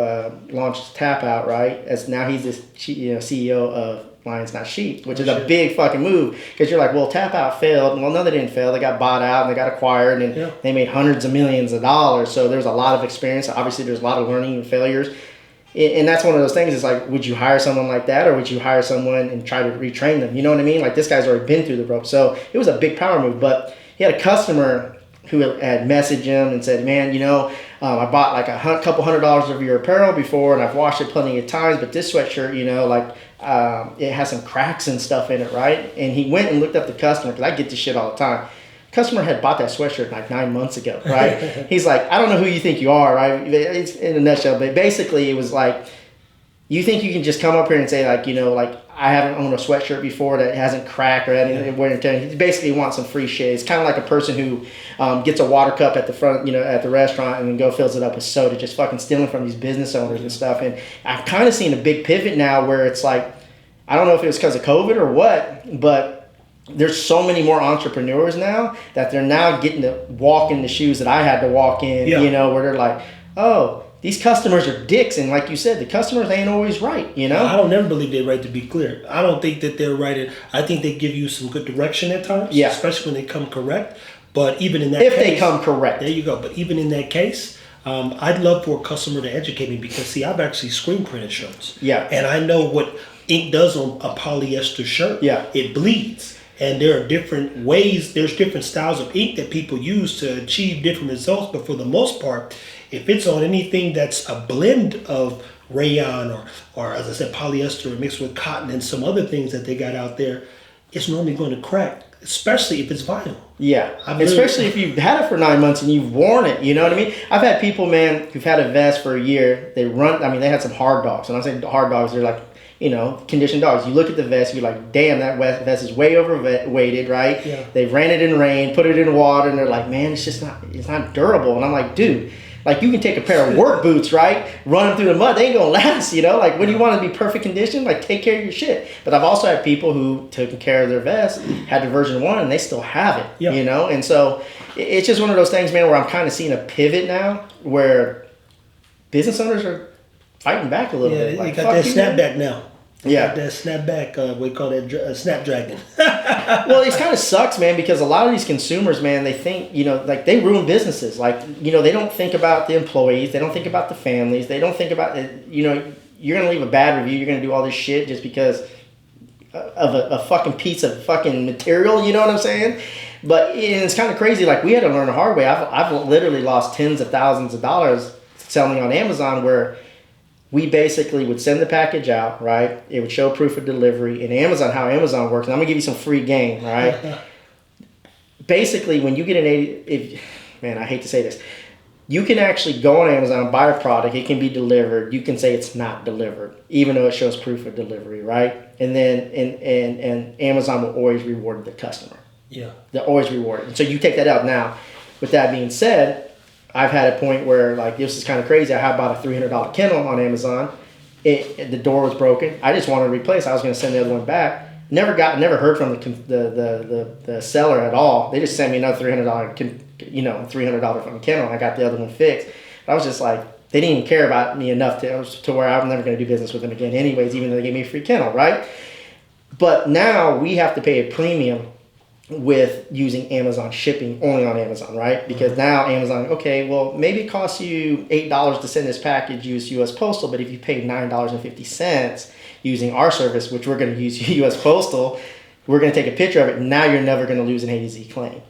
launched Tap Out, right? As now he's this CEO of Lions Not Sheep, which is a big fucking move, because you're like, well, Tap Out failed. Well, no, they didn't fail. They got bought out and they got acquired, and they made hundreds of millions of dollars. So there's a lot of experience. Obviously, there's a lot of learning and failures. And that's one of those things. It's like, would you hire someone like that, or would you hire someone and try to retrain them? You know what I mean? Like, this guy's already been through the ropes. So it was a big power move. But he had a customer who had messaged him and said, man, I bought like a couple $100 of your apparel before, and I've washed it plenty of times, but this sweatshirt, it has some cracks and stuff in it, right? And he went and looked up the customer, because I get this shit all the time. Customer had bought that sweatshirt like 9 months ago, right? He's like, I don't know who you think you are, right? It's in a nutshell, but basically it was like, you think you can just come up here and say I haven't owned a sweatshirt before that hasn't cracked or anything. He basically wants some free shit. It's kind of like a person who gets a water cup at the front, at the restaurant, and then fills it up with soda, just fucking stealing from these business owners and stuff. And I've kind of seen a big pivot now where it's like, I don't know if it was because of COVID or what, but there's so many more entrepreneurs now that they're now getting to walk in the shoes that I had to walk in, where they're like, oh, these customers are dicks. And like you said, the customers ain't always right, I
don't never believe they're right, to be clear. I don't think that they're right. I think they give you some good direction at times, especially when they come correct. But even in that case, if
they come correct.
There you go. But even in that case, I'd love for a customer to educate me, because, see, I've actually screen printed shirts.
Yeah.
And I know what ink does on a polyester shirt.
Yeah.
It bleeds. And there are different ways, there's different styles of ink that people use to achieve different results. But for the most part, if it's on anything that's a blend of rayon or as I said, polyester mixed with cotton and some other things that they got out there, it's normally going to crack, especially if it's vinyl.
Yeah, especially if you've had it for 9 months and you've worn it, you know what I mean? I've had people, man, who've had a vest for a year. They had some hard dogs. And I'm saying hard dogs, they're like, conditioned dogs. You look at the vest, you're like, damn, that vest is way overweighted, right?
Yeah.
They ran it in rain, put it in water, and they're like, man, it's not durable. And I'm like, dude, like, you can take a pair of work boots, right? Run them through the mud, they ain't gonna last, Like, when you want to be perfect condition, like, take care of your shit. But I've also had people who took care of their vest, had the version 1, and they still have it, And so it's just one of those things, man, where I'm kind of seeing a pivot now, where business owners are fighting back a little bit.
Like, you got that snapback now.
Yeah,
that snapback, we call that snapdragon.
Well, it kind of sucks, man, because a lot of these consumers, man, they think, like, they ruin businesses. Like, they don't think about the employees, they don't think about the families, they don't think about, you're gonna leave a bad review, you're gonna do all this shit just because of a fucking piece of fucking material. You know what I'm saying? But it's kind of crazy. Like, we had to learn the hard way. I've literally lost tens of thousands of dollars selling on Amazon, where we basically would send the package out, right? It would show proof of delivery. And Amazon, how Amazon works, and I'm going to give you some free game, right? Basically, when you get I hate to say this, you can actually go on Amazon, buy a product, it can be delivered. You can say it's not delivered, even though it shows proof of delivery, right? And then and Amazon will always reward the customer.
Yeah.
They'll always reward it. And so you take that out. Now, with that being said, I've had a point where, like, this is kind of crazy. I had bought a $300 Kindle on Amazon. The door was broken. I just wanted to replace it. I was going to send the other one back. Never heard from the seller at all. They just sent me another $300 from the Kindle, and I got the other one fixed. But I was just like, they didn't even care about me enough to where I'm never going to do business with them again anyways, even though they gave me a free Kindle, right? But now we have to pay a premium with using Amazon shipping only on Amazon, right? Because now Amazon, okay, well, maybe it costs you $8 to send this package, use US Postal, but if you pay $9.50 using our service, which we're going to use US Postal, we're going to take a picture of it. Now you're never going to lose an A to Z claim.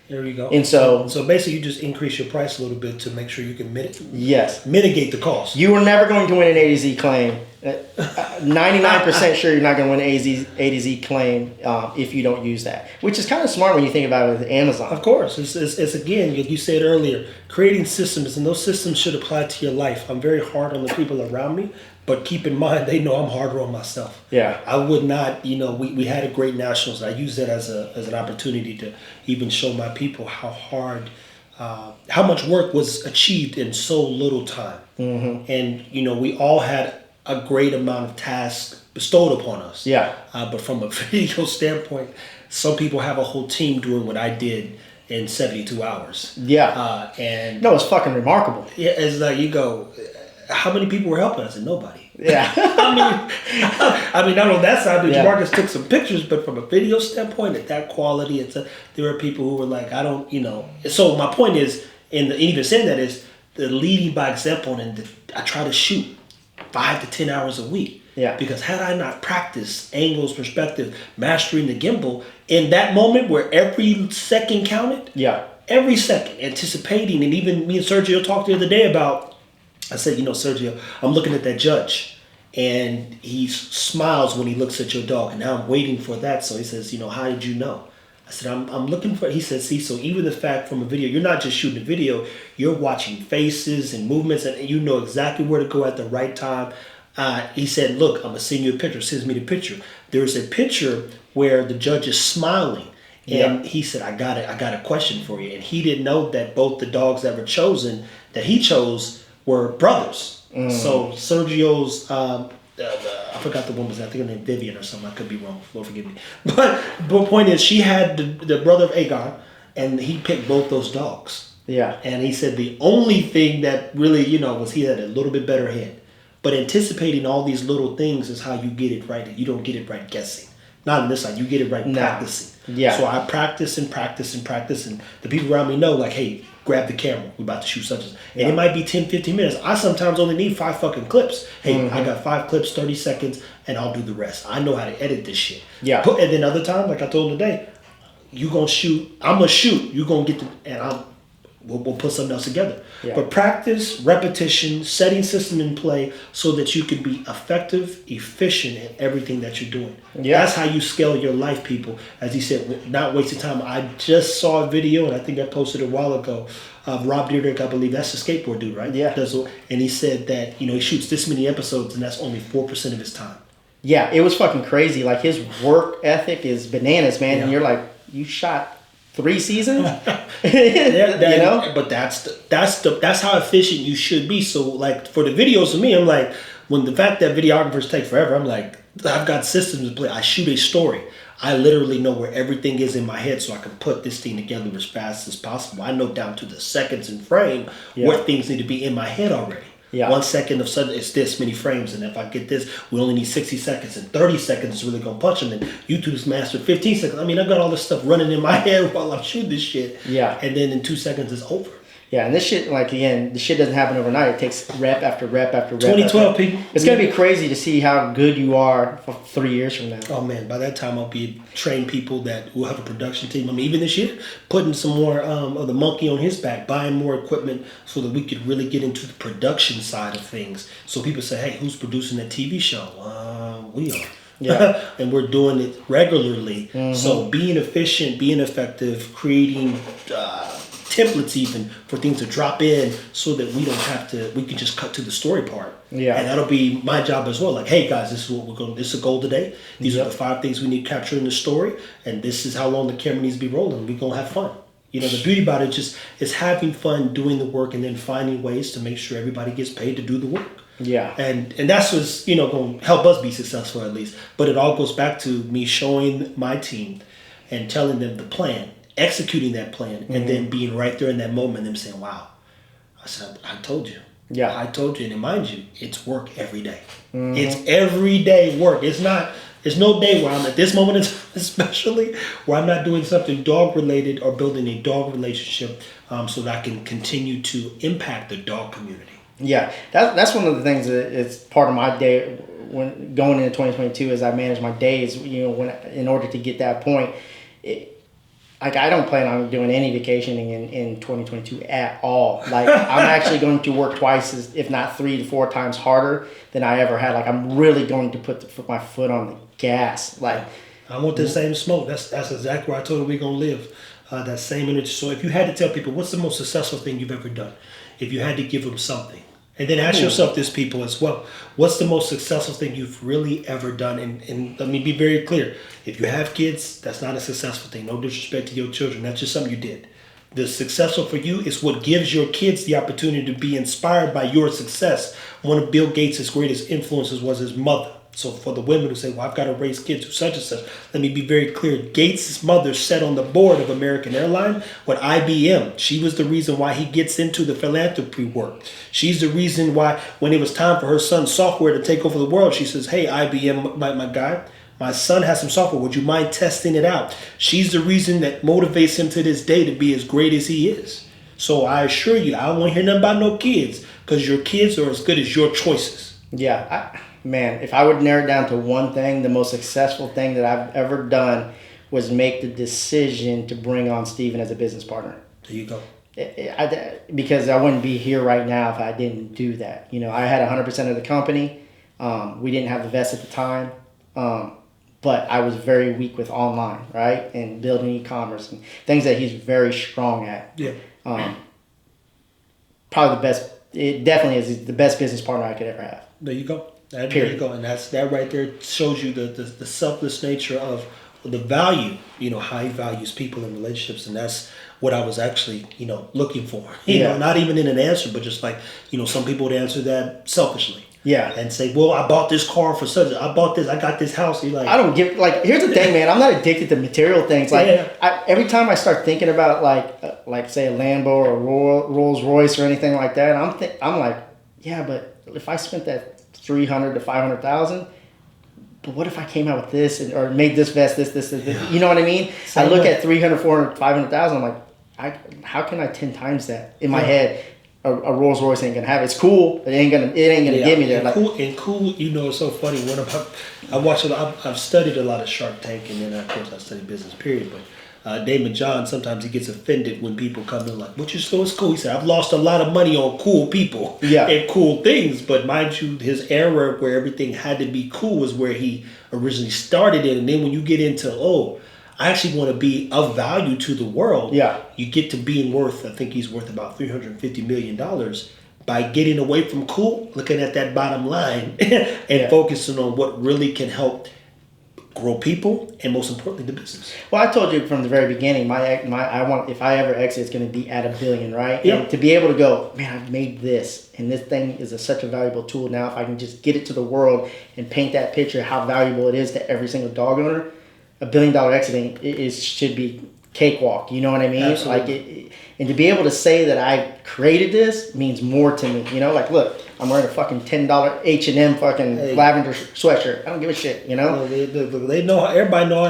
There you go.
And so
basically you just increase your price a little bit to make sure you can mitigate the cost.
You are never going to win an A to Z claim. 99% sure you're not going to win an A to Z claim if you don't use that, which is kind of smart when you think about it with Amazon.
Of course. It's again, like you said earlier, creating systems, and those systems should apply to your life. I'm very hard on the people around me, but keep in mind, they know I'm harder on myself.
Yeah.
I would not, we had a great nationals. I use that as an opportunity to even show my people how hard, how much work was achieved in so little time.
Mm-hmm.
And, we all had a great amount of tasks bestowed upon us.
Yeah.
But from a video standpoint, some people have a whole team doing what I did in 72 hours.
Yeah.
And
no, it's fucking remarkable.
yeah, it's like you go, how many people were helping? I said, nobody.
Yeah.
I mean, not on that side, but
Yeah.
Marcus took some pictures, but from a video standpoint, at that quality, there were people who were like, I don't, So my point is, and even saying that is, the leading by example, and I try to shoot 5 to 10 hours a week.
Yeah.
Because had I not practiced angles, perspective, mastering the gimbal, in that moment where every second counted,
Yeah.
every second, anticipating, and even me and Sergio talked the other day about, I said, Sergio, I'm looking at that judge, and he smiles when he looks at your dog, and now I'm waiting for that. So he says, how did you know? I said, I'm looking for, he said, see, so even the fact from a video, you're not just shooting a video, you're watching faces and movements, and you know exactly where to go at the right time. He said, look, I'm going to send you a picture. Sends me the picture. There's a picture where the judge is smiling. And he said, I got a question for you. And he didn't know that both the dogs that were chosen, that he chose, were brothers. So Sergio's, I forgot the woman's name. I think her name Vivian or something. I could be wrong. Lord forgive me. But the point is, she had the brother of Aegon, and he picked both those dogs.
Yeah.
And he said the only thing that really, was he had a little bit better head. But anticipating all these little things is how you get it right. You don't get it right guessing. Not on this side. You get it right practicing.
Yeah.
So I practice and practice and practice. And the people around me know, like, hey, grab the camera. We're about to shoot such as. And it might be 10, 15 minutes. I sometimes only need 5 fucking clips. Hey, I got 5 clips, 30 seconds, and I'll do the rest. I know how to edit this shit.
Yeah.
And then other time, like I told him today, you going to shoot. I'm going to shoot. You going to get the. And we'll put something else together.
Yeah.
But practice, repetition, setting system in play so that you can be effective, efficient in everything that you're doing.
Yeah.
That's how you scale your life, people. As he said, not wasting time. I just saw a video, and I think I posted it a while ago, of Rob Dyrdek, I believe. That's the skateboard dude, right?
Yeah.
And he said that, he shoots this many episodes, and that's only 4% of his time.
Yeah, it was fucking crazy. Like, his work ethic is bananas, man.
Yeah.
And you're like, you shot 3 seasons?
But that's how efficient you should be. So, like, for the videos, for me, I'm like, when the fact that videographers take forever, I'm like, I've got systems in play. I shoot a story. I literally know where everything is in my head, so I can put this thing together as fast as possible. I know down to the seconds and frame what things need to be in my head already.
Yeah.
1 second of sudden, it's this many frames, and if I get this, we only need 60 seconds, and 30 seconds is really gonna punch them. And YouTube's mastered 15 seconds. I mean, I've got all this stuff running in my head while I'm shooting this shit.
Yeah.
And then in 2 seconds, it's over.
Yeah, and this shit, like, again, the shit doesn't happen overnight. It takes rep after rep after rep.
2012, people.
It's going to be crazy to see how good you are for 3 years from now.
Oh, man, by that time, I'll be trained people that will have a production team. I mean, even this year, putting some more of the monkey on his back, buying more equipment so that we could really get into the production side of things. So people say, hey, who's producing that TV show? We are.
Yeah.
And we're doing it regularly. So being efficient, being effective, creating templates even for things to drop in so that we don't have to, we can just cut to the story part.
Yeah.
And that'll be my job as well. Like, hey guys, this is what we're going, this is a goal today. These are the 5 things we need to capture in the story. And this is how long the camera needs to be rolling. We're going to have fun. The beauty about it is having fun doing the work and then finding ways to make sure everybody gets paid to do the work.
Yeah.
And that's what's, going to help us be successful at least. But it all goes back to me showing my team and telling them the plan, executing that plan, and then being right there in that moment and them saying, wow. I said, I told you.
Yeah.
I told you. And mind you, it's work every day. It's everyday work. It's no day where I'm at this moment, especially where I'm not doing something dog related or building a dog relationship so that I can continue to impact the dog community. Yeah,
that's one of the things that it's part of my day when going into 2022 as I manage my days. When in order to get that point, I don't plan on doing any vacationing in 2022 at all. Like, I'm actually going to work twice, if not 3 to 4 times harder than I ever had. Like, I'm really going to put my foot on the gas. Like,
I want the same smoke. That's exactly where I told her we're gonna live. That same energy. So if you had to tell people what's the most successful thing you've ever done, if you had to give them something. And then ask yourself this, people, as well. What's the most successful thing you've really ever done? And let me be very clear. If you have kids, that's not a successful thing. No disrespect to your children. That's just something you did. The successful for you is what gives your kids the opportunity to be inspired by your success. One of Bill Gates' greatest influences was his mother. So for the women who say, well, I've got to raise kids who such and such, let me be very clear. Gates' mother sat on the board of American Airlines with IBM. She was the reason why he gets into the philanthropy work. She's the reason why when it was time for her son's software to take over the world, she says, hey, IBM, my guy, my son has some software. Would you mind testing it out? She's the reason that motivates him to this day to be as great as he is. So I assure you, I don't want to hear nothing about no kids, because your kids are as good as your choices.
Yeah, man, if I would narrow it down to one thing, the most successful thing that I've ever done was make the decision to bring on Steven as a business partner.
There you go.
Because I wouldn't be here right now if I didn't do that. You know, I had 100% of the company. We didn't have the vest at the time. But I was very weak with online, right? And building e-commerce and things that he's very strong at.
Yeah.
Probably the best, it definitely is the best business partner I could ever have.
There you go. There you go. And that right there shows you the selfless nature of the value, how he values people and relationships. And that's what I was actually, looking for. You know, not even in an answer, but just like, some people would answer that selfishly.
Yeah.
And say, well, I bought this car for such. I bought this. I got this house. You're like,
I don't give, here's the thing, man. I'm not addicted to material things. Every time I start thinking about like say a Lambo or a Rolls Royce or anything like that, I'm like, yeah, but if I spent that $300,000 to $500,000, but what if I came out with this or made this vest, this, you know what I mean? I look at $300,000, $400,000, $500,000. I'm like, how can I 10 times that in my head? A Rolls Royce ain't gonna have it. It's cool, but it ain't gonna get me there.
Cool. It's so funny. I've studied a lot of Shark Tank, and then of course I studied business. Period. But Damon John, sometimes he gets offended when people come in like, "What you so it's cool." He said, "I've lost a lot of money on cool people and cool things." But mind you, his era where everything had to be cool was where he originally started it, and then when you get into I actually want to be of value to the world.
Yeah.
You get to being worth, I think he's worth about $350 million by getting away from cool, looking at that bottom line and focusing on what really can help grow people and most importantly, the business.
Well, I told you from the very beginning, if I ever exit, it's going to be at $1 billion, right?
Yeah.
And to be able to go, man, I've made this, and this thing is such a valuable tool now. If I can just get it to the world and paint that picture, how valuable it is to every single dog owner. $1 billion exiting should be cakewalk. You know what I mean?
Absolutely.
And to be able to say that I created this means more to me. Look, I'm wearing a fucking $10 H&M fucking lavender sweatshirt. I don't give a shit. They
know. Everybody know.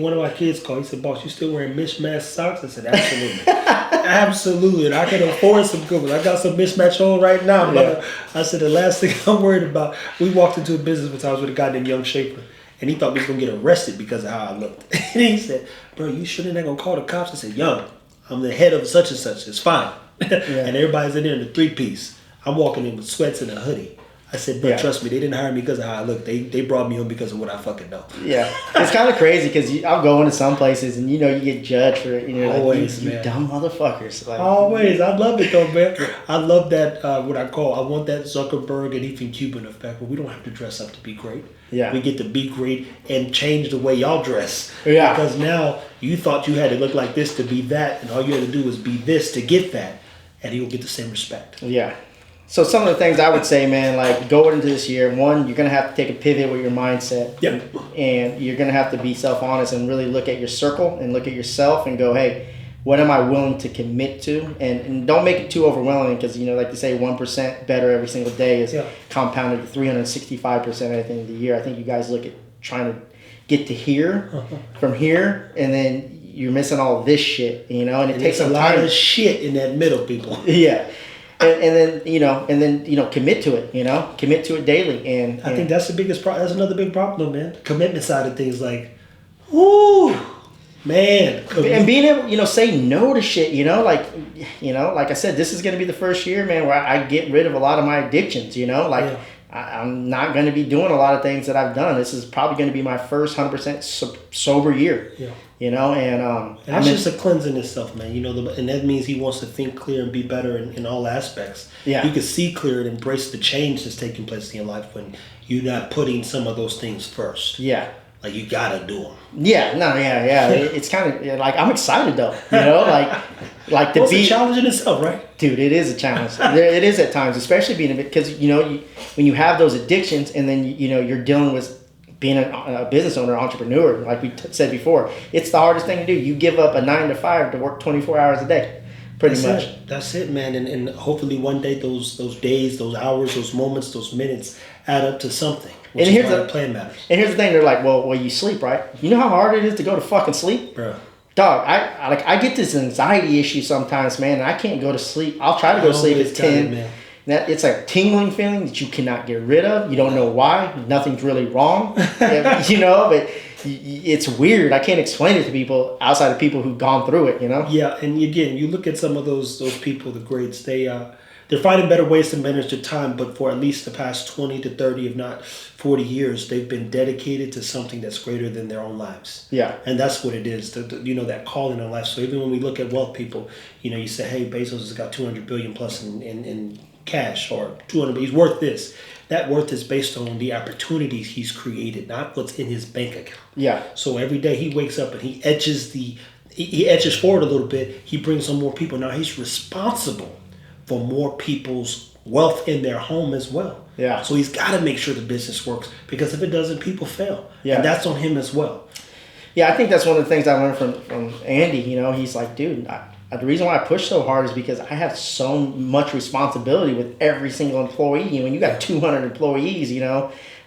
One of my kids called. He said, "Boss, you still wearing mismatched socks?" I said, "Absolutely, absolutely." And I can afford some good ones. I got some mismatched on right now. Yeah. I said, the last thing I'm worried about. We walked into a business one time. I was with a guy named Young Schaefer. And he thought we was going to get arrested because of how I looked. And he said, "Bro, you sure they're not going to call the cops?" I said, "Young, I'm the head of such and such. It's fine." And everybody's in there in a 3-piece. I'm walking in with sweats and a hoodie. I said, "Bro, trust me, they didn't hire me because of how I look. They brought me on because of what I fucking know." Yeah.
It's kind of crazy because I'll go into some places and, you get judged for it.
Always,
you dumb motherfuckers.
Always. I love it though, man. I love that, I want that Zuckerberg and Ethan Cuban effect where we don't have to dress up to be great.
Yeah.
We get to be great and change the way y'all dress.
Yeah.
Because now you thought you had to look like this to be that, and all you had to do was be this to get that, and you'll get the same respect.
Yeah. So some of the things I would say, man, going into this year, one, you're going to have to take a pivot with your mindset.
Yep. And
you're going to have to be self-honest and really look at your circle and look at yourself and go, hey, what am I willing to commit to? And don't make it too overwhelming because, like they say, 1% better every single day is compounded to 365% at the end of the year. I think you guys look at trying to get to here from here, and then you're missing all this shit, and it takes
a lot of shit in that middle, people.
Yeah. And then commit to it, commit to it daily. And
I think that's the biggest problem. That's another big problem, man. The commitment side of things, whoo. Man,
and being able, say no to shit, like I said, this is going to be the first year, man, where I get rid of a lot of my addictions, I'm not going to be doing a lot of things that I've done. This is probably going to be my first 100% sober year, and
that's just a cleansing itself, man, and that means he wants to think clear and be better in all aspects.
Yeah.
You can see clear and embrace the change that's taking place in your life when you're not putting some of those things first.
Yeah.
Like, you gotta do them.
Yeah, no, yeah. It's kind of like, I'm excited though, like to be
a challenge in itself, right?
Dude, it is a challenge. It is at times, especially being because when you have those addictions, and then you're dealing with being a business owner, entrepreneur, like we said before, it's the hardest thing to do. You give up a 9 to 5 to work 24 hours a day, pretty much.
That's it, man. And hopefully one day those days, those hours, those moments, those minutes add up to something. Which
and here's
the plan matters.
And here's the thing: they're like, well, you sleep, right? You know how hard it is to go to fucking sleep,
bro.
Dog, I get this anxiety issue sometimes, man. And I can't go to sleep. I'll try to go to sleep at 10. Man. It's like a tingling feeling that you cannot get rid of. You don't know why. Nothing's really wrong, but it's weird. I can't explain it to people outside of people who've gone through it,
Yeah, and again, you look at some of those people, the greats, they're finding better ways to manage their time, but for at least the past 20 to 30, if not 40 years, they've been dedicated to something that's greater than their own lives.
Yeah.
And that's what it is, that calling in life. So even when we look at wealth people, you say, hey, Bezos has got 200 billion plus in cash, or 200, he's worth this. That worth is based on the opportunities he's created, not what's in his bank account.
Yeah.
So every day he wakes up and he edges forward a little bit. He brings on more people. Now he's responsible for more people's wealth in their home as well.
Yeah.
So he's got to make sure the business works, because if it doesn't, people fail.
Yeah.
And that's on him as well.
Yeah, I think that's one of the things I learned from Andy. He's like, dude, the reason why I push so hard is because I have so much responsibility with every single employee. When you got 200 employees,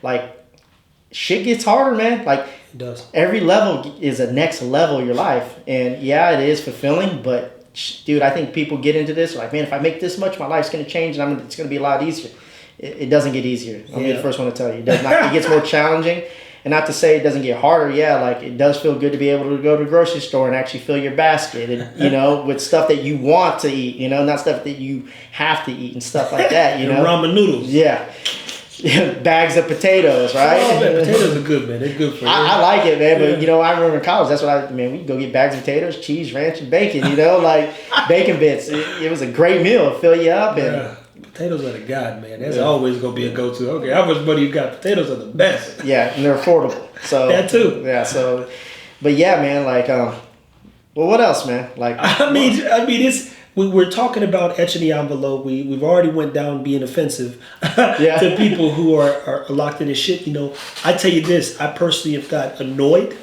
like, shit gets harder, man. Like,
it does.
Every level is a next level of your life. And yeah, it is fulfilling, but dude, I think people get into this like, man, if I make this much, my life's going to change and it's going to be a lot easier. It doesn't get easier. I'll be the first one to tell you. It does not. It gets more challenging. And not to say it doesn't get harder. Yeah, like, it does feel good to be able to go to the grocery store and actually fill your basket, and with stuff that you want to eat, not stuff that you have to eat and stuff like that.
Ramen noodles.
Yeah. Bags of potatoes, right?
Oh, man, potatoes are good, man. They're good for you.
I like it, man. But I remember in college, that's what we'd go get bags of potatoes, cheese, ranch, and bacon. Like bacon bits. It was a great meal. It'll fill you up. And
potatoes are the god, man. That's always gonna be a go-to. Okay, how much money you got? Potatoes are the best.
Yeah, and they're affordable. So
that too.
Yeah. So, but yeah, man. Like, well, what else, man? Like,
I mean, it's. We're talking about etching the envelope. We've already went down being offensive to people who are locked in this shit. I tell you this, I personally have got annoyed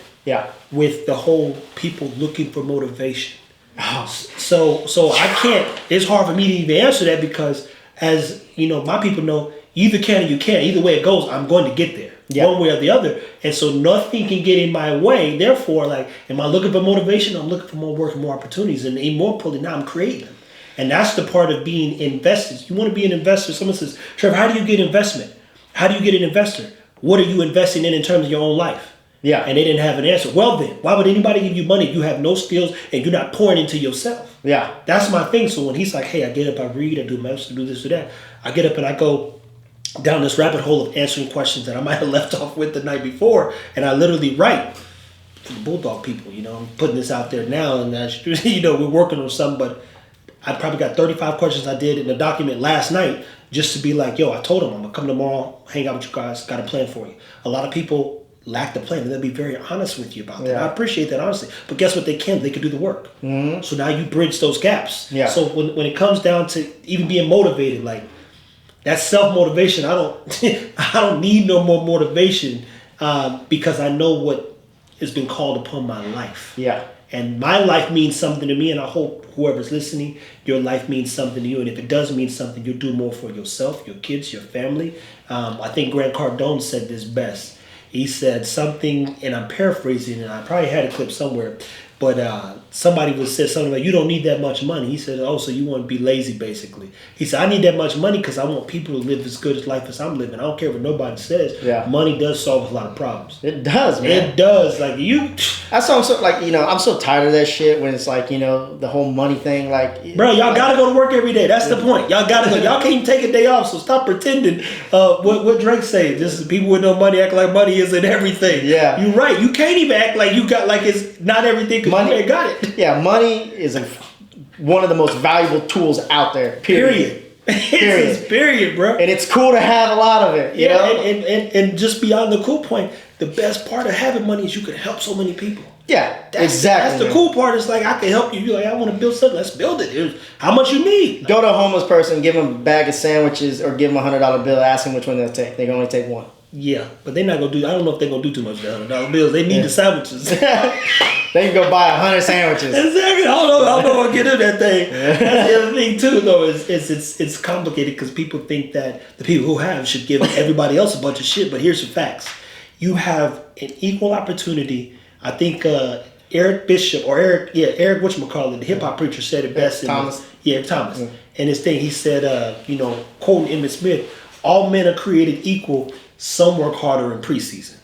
with the whole people looking for motivation. So I can't, it's hard for me to even answer that, because as my people know, you either can or you can't. Either way it goes, I'm going to get there. One way or the other. And so nothing can get in my way. Therefore, like, am I looking for motivation? I'm looking for more work and more opportunities. And more importantly, now I'm creating them. And that's the part of being invested. You want to be an investor. Someone says, Trevor, how do you get investment? How do you get an investor? What are you investing in terms of your own life?
Yeah.
And they didn't have an answer. Well then, why would anybody give you money if you have no skills and you're not pouring into yourself?
Yeah.
That's my thing. So when he's like, hey, I get up, I read, I do math, I do this or that. I get up and I go down this rabbit hole of answering questions that I might have left off with the night before, and I literally write for the Bulldog people. I'm putting this out there now, and we're working on something, but I probably got 35 questions I did in the document last night just to be like, yo, I told them I'm gonna come tomorrow, hang out with you guys, got a plan for you. A lot of people lack the plan, and they'll be very honest with you about that. I appreciate that honesty, but guess what? They can do the work. Mm-hmm. So now you bridge those gaps. Yeah. So when it comes down to even being motivated, like, that's self-motivation. I don't need no more motivation because I know what has been called upon my life. Yeah. And my life means something to me, and I hope whoever's listening, your life means something to you. And if it does mean something, you'll do more for yourself, your kids, your family. I think Grant Cardone said this best. He said something, and I'm paraphrasing, and I probably had a clip somewhere, but somebody said something like, you don't need that much money. He said, oh, so you want to be lazy, basically. He said, I need that much money because I want people to live as good a life as I'm living. I don't care what nobody says. Yeah. Money does solve a lot of problems.
It does, man.
It does. Like,
that's why I'm so, like, I'm so tired of that shit when it's like, the whole money thing. Like,
bro, y'all got to go to work every day. That's the point. Y'all got to go. Y'all can't even take a day off, so stop pretending. What Drake say, just people with no money act like money isn't everything. Yeah. You're right. You can't even act like you got, like, it's not everything. Money, got it.
Yeah, money is one of the most valuable tools out there. Period.
It's period, bro.
And it's cool to have a lot of it, you know?
And just beyond the cool point, the best part of having money is you can help so many people.
Yeah,
That's the cool part. It's like, I can help you. You're like, I want to build something. Let's build it. How much you need?
Go to a homeless person, give them a bag of sandwiches, or give them $100 bill, ask them which one they'll take. They can only take one.
Yeah, but they're not going to do, I don't know if they're going to do too much with the $100 bills. They need the sandwiches.
They can go buy 100 sandwiches.
Exactly. I don't know what get in that thing. That's the other thing too, though. Is it's complicated because people think that the people who have should give everybody else a bunch of shit. But here's the facts: you have an equal opportunity. I think Eric Bishop or Eric whatchamacallit, the hip hop preacher, said it best.
Thomas.
Thomas. Mm. And his thing, he said, quoting Emmett Smith, all men are created equal. Some work harder in preseason.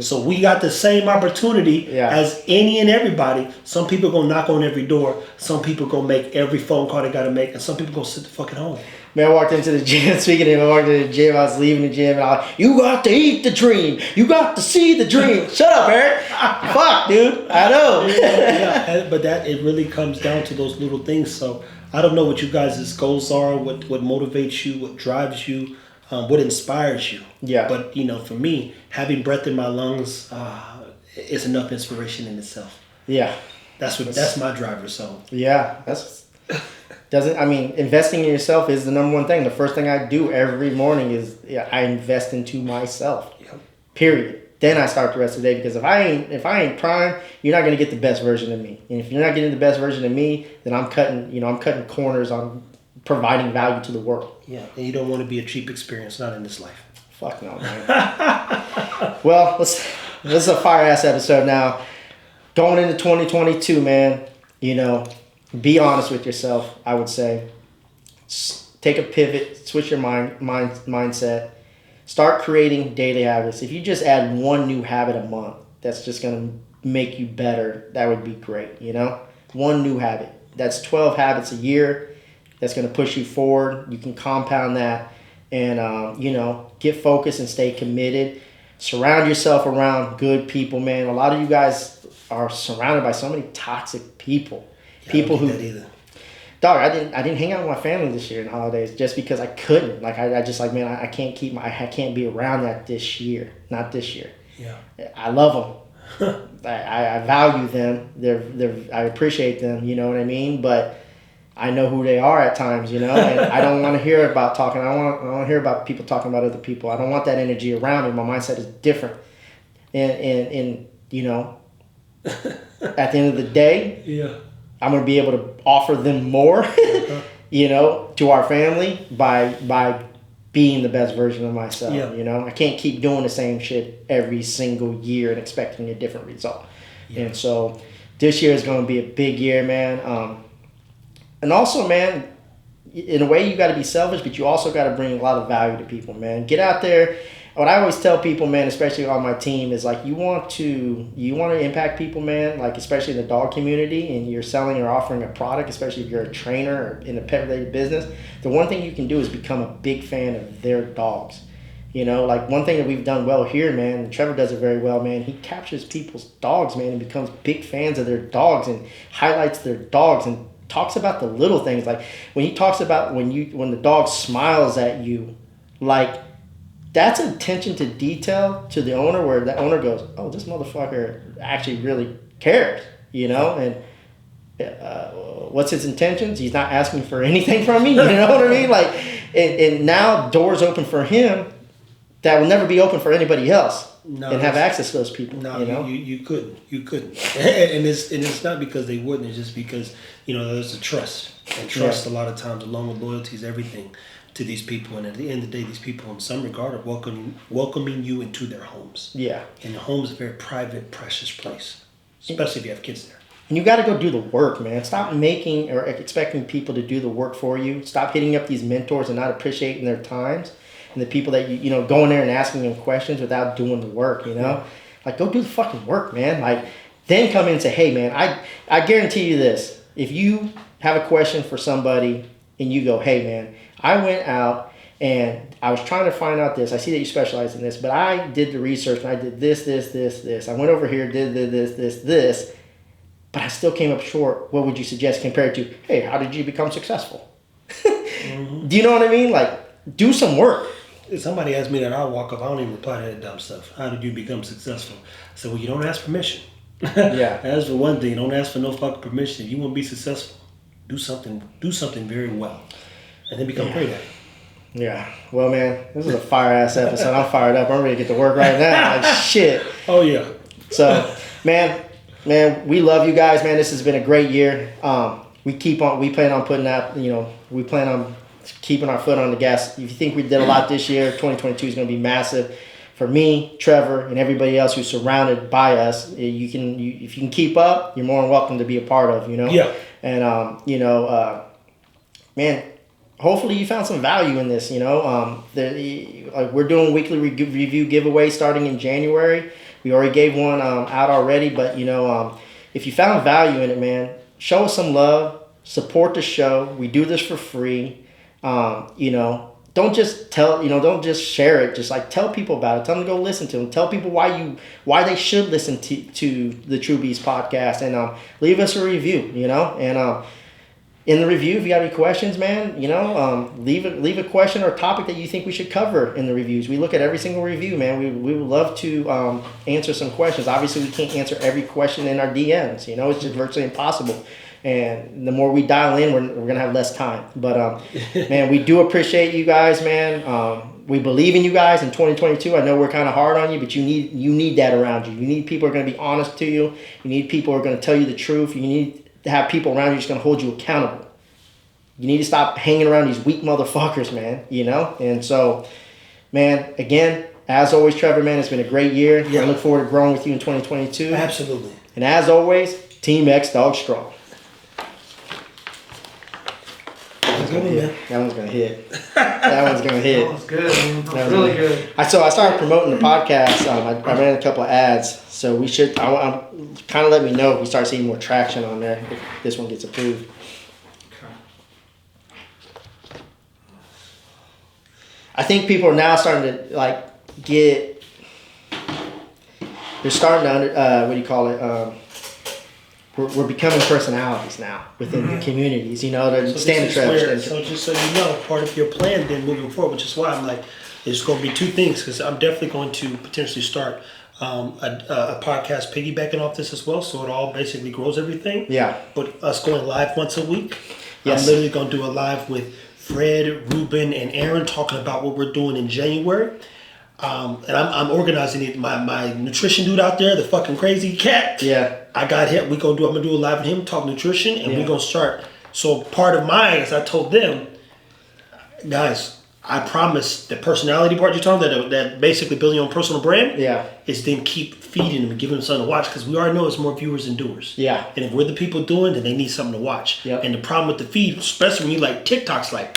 So we got the same opportunity as any and everybody. Some people gonna knock on every door. Some people gonna make every phone call they gotta make, and some people gonna sit the fucking home.
Man, I walked into the gym. Speaking of, I walked into the gym. I was leaving the gym, and I was like, "You got to eat the dream. You got to see the dream." Shut up, Eric. Fuck, dude. I know.
But that it really comes down to those little things. So I don't know what you guys' goals are. What motivates you? What drives you? What inspires you? Yeah. But for me, having breath in my lungs is enough inspiration in itself. Yeah. That's my driver. So
yeah, investing in yourself is the number one thing. The first thing I do every morning is I invest into myself. Yep. Period. Then I start the rest of the day, because if I ain't prime, you're not gonna get the best version of me. And if you're not getting the best version of me, then I'm cutting corners on providing value to the world.
Yeah, and you don't want to be a cheap experience, not in this life.
Fuck no, man. Well, this is a fire ass episode now. Going into 2022, man, be honest with yourself, I would say. Take a pivot, switch your mindset. Start creating daily habits. If you just add one new habit a month, that's just going to make you better. That would be great, One new habit. That's 12 habits a year. That's going to push you forward. You can compound that and, get focused and stay committed. Surround yourself around good people, man. A lot of you guys are surrounded by so many toxic people.
Yeah,
people who...
that either.
Dog, I didn't hang out with my family this year in the holidays just because I couldn't. Like, I just like, man, I can't be around that this year. Not this year. Yeah. I love them. I value them. I appreciate them, you know what I mean? But I know who they are at times, and I don't want to hear about talking. I don't want to hear about people talking about other people. I don't want that energy around me. My mindset is different. And at the end of the day, I'm going to be able to offer them more, to our family by being the best version of myself, I can't keep doing the same shit every single year and expecting a different result. Yeah. And so this year is going to be a big year, man. And also, man, in a way you got to be selfish, but you also got to bring a lot of value to people, man. Get out there. What I always tell people, man, especially on my team, is like you want to impact people, man, like especially in the dog community, and you're selling or offering a product, especially if you're a trainer or in a pet-related business. The one thing you can do is become a big fan of their dogs. Like one thing that we've done well here, man, and Trevor does it very well, man, he captures people's dogs, man, and becomes big fans of their dogs and highlights their dogs and talks about the little things. Like when he talks about when the dog smiles at you, like that's attention to detail to the owner, where the owner goes, oh, this motherfucker actually really cares, and what's his intentions? He's not asking for anything from me, you know what I mean? Like, and now doors open for him that will never be open for anybody else. And have access to those people.
No, you couldn't. and it's not because they wouldn't. It's just because there's a trust, and trust a lot of times, along with loyalty, is everything to these people. And at the end of the day, these people, in some regard, are welcoming you into their homes. Yeah, and the home is a very private, precious place, especially if you have kids there.
And you got to go do the work, man. Stop making or expecting people to do the work for you. Stop hitting up these mentors and not appreciating their times. And the people that going there and asking them questions without doing the work, like go do the fucking work, man. Like then come in and say, hey, man, I guarantee you this. If you have a question for somebody and you go, hey, man, I went out and I was trying to find out this. I see that you specialize in this, but I did the research and I did this. I went over here, did this, but I still came up short. What would you suggest compared to, hey, how did you become successful? Do you know what I mean? Like, do some work.
If somebody asked me that, I'll walk up. I don't even reply to that dumb stuff. How did you become successful? I said, well, you don't ask permission.
Yeah.
That's for one thing. Don't ask for no fucking permission. If you want to be successful, do something very well, and then become great at it.
Yeah. Well, man, this is a fire-ass episode. I'm fired up. I'm ready to get to work right now. Like, shit.
Oh, yeah.
So, man, we love you guys, man. This has been a great year. We plan on putting out, we plan on keeping our foot on the gas. If you think we did a lot this year, 2022 is going to be massive. For me, Trevor, and everybody else who's surrounded by us, if you can keep up, you're more than welcome to be a part of,
Yeah.
And, man, hopefully you found some value in this, we're doing weekly review giveaways starting in January. We already gave one out already, but, if you found value in it, man, show us some love, support the show. We do this for free. Don't just don't just share it. Just like tell people about it. Tell them to go listen to them. Tell people why they should listen to the True Beast podcast, and leave us a review. And in the review, if you got any questions, man, leave a question or a topic that you think we should cover in the reviews. We look at every single review, man. We would love to answer some questions. Obviously, we can't answer every question in our DMs. It's just virtually impossible. And the more we dial in, we're gonna have less time. But man, we do appreciate you guys, man. We believe in you guys in 2022. I know we're kind of hard on you, but you need that around you. You need people who are gonna be honest to you. You need people who are gonna tell you the truth. You need to have people around you who's gonna hold you accountable. You need to stop hanging around these weak motherfuckers, man. And so, man, again, as always, Trevor, man, it's been a great year.
Yeah.
I look forward to growing with you in 2022.
Absolutely.
And as always, Team X Dog Strong. That one's gonna hit. That one's gonna hit.
That was good, man. That was really good.
I started promoting the podcast. I ran a couple of ads, so we should. I'm kind of let me know if we start seeing more traction on there if this one gets approved. I think people are now starting to get. They're starting to what do you call it? We're becoming personalities now within the communities, to stand the Trevor.
So just so you know, part of your plan then moving forward, which is why I'm like, there's going to be two things, because I'm definitely going to potentially start a podcast piggybacking off this as well, so it all basically grows everything.
Yeah.
But us going live once a week,
yes.
I'm literally going to do a live with Fred, Ruben, and Aaron talking about what we're doing in January. And I'm organizing it. My nutrition dude out there, the fucking crazy cat.
Yeah.
I got him. I'm gonna do a live with him, talk nutrition, and we're gonna start. So part of mine is I told them, guys, I promise the personality part you're talking about, that basically building your own personal brand.
Yeah.
Is then keep feeding them and giving them something to watch, because we already know it's more viewers than doers.
Yeah.
And if we're the people doing, then they need something to watch.
Yep.
And the problem with the feed, especially when you like TikTok's like.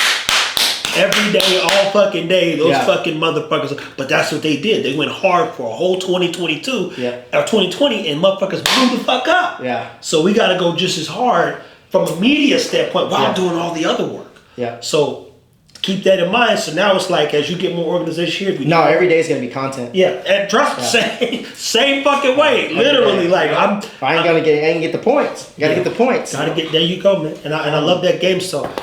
Every day, all fucking day, those fucking motherfuckers. But that's what they did. They went hard for a whole 2022 or 2020, and motherfuckers blew the fuck up.
Yeah.
So we got to go just as hard from a media standpoint while doing all the other work.
Yeah.
So keep that in mind. So now it's like, as you get more organization here.
Every day is going to be content.
Yeah. And trust me, same fucking way. Literally, like I ain't
get the points. You got to get the points.
There you go, man. And I love that game. So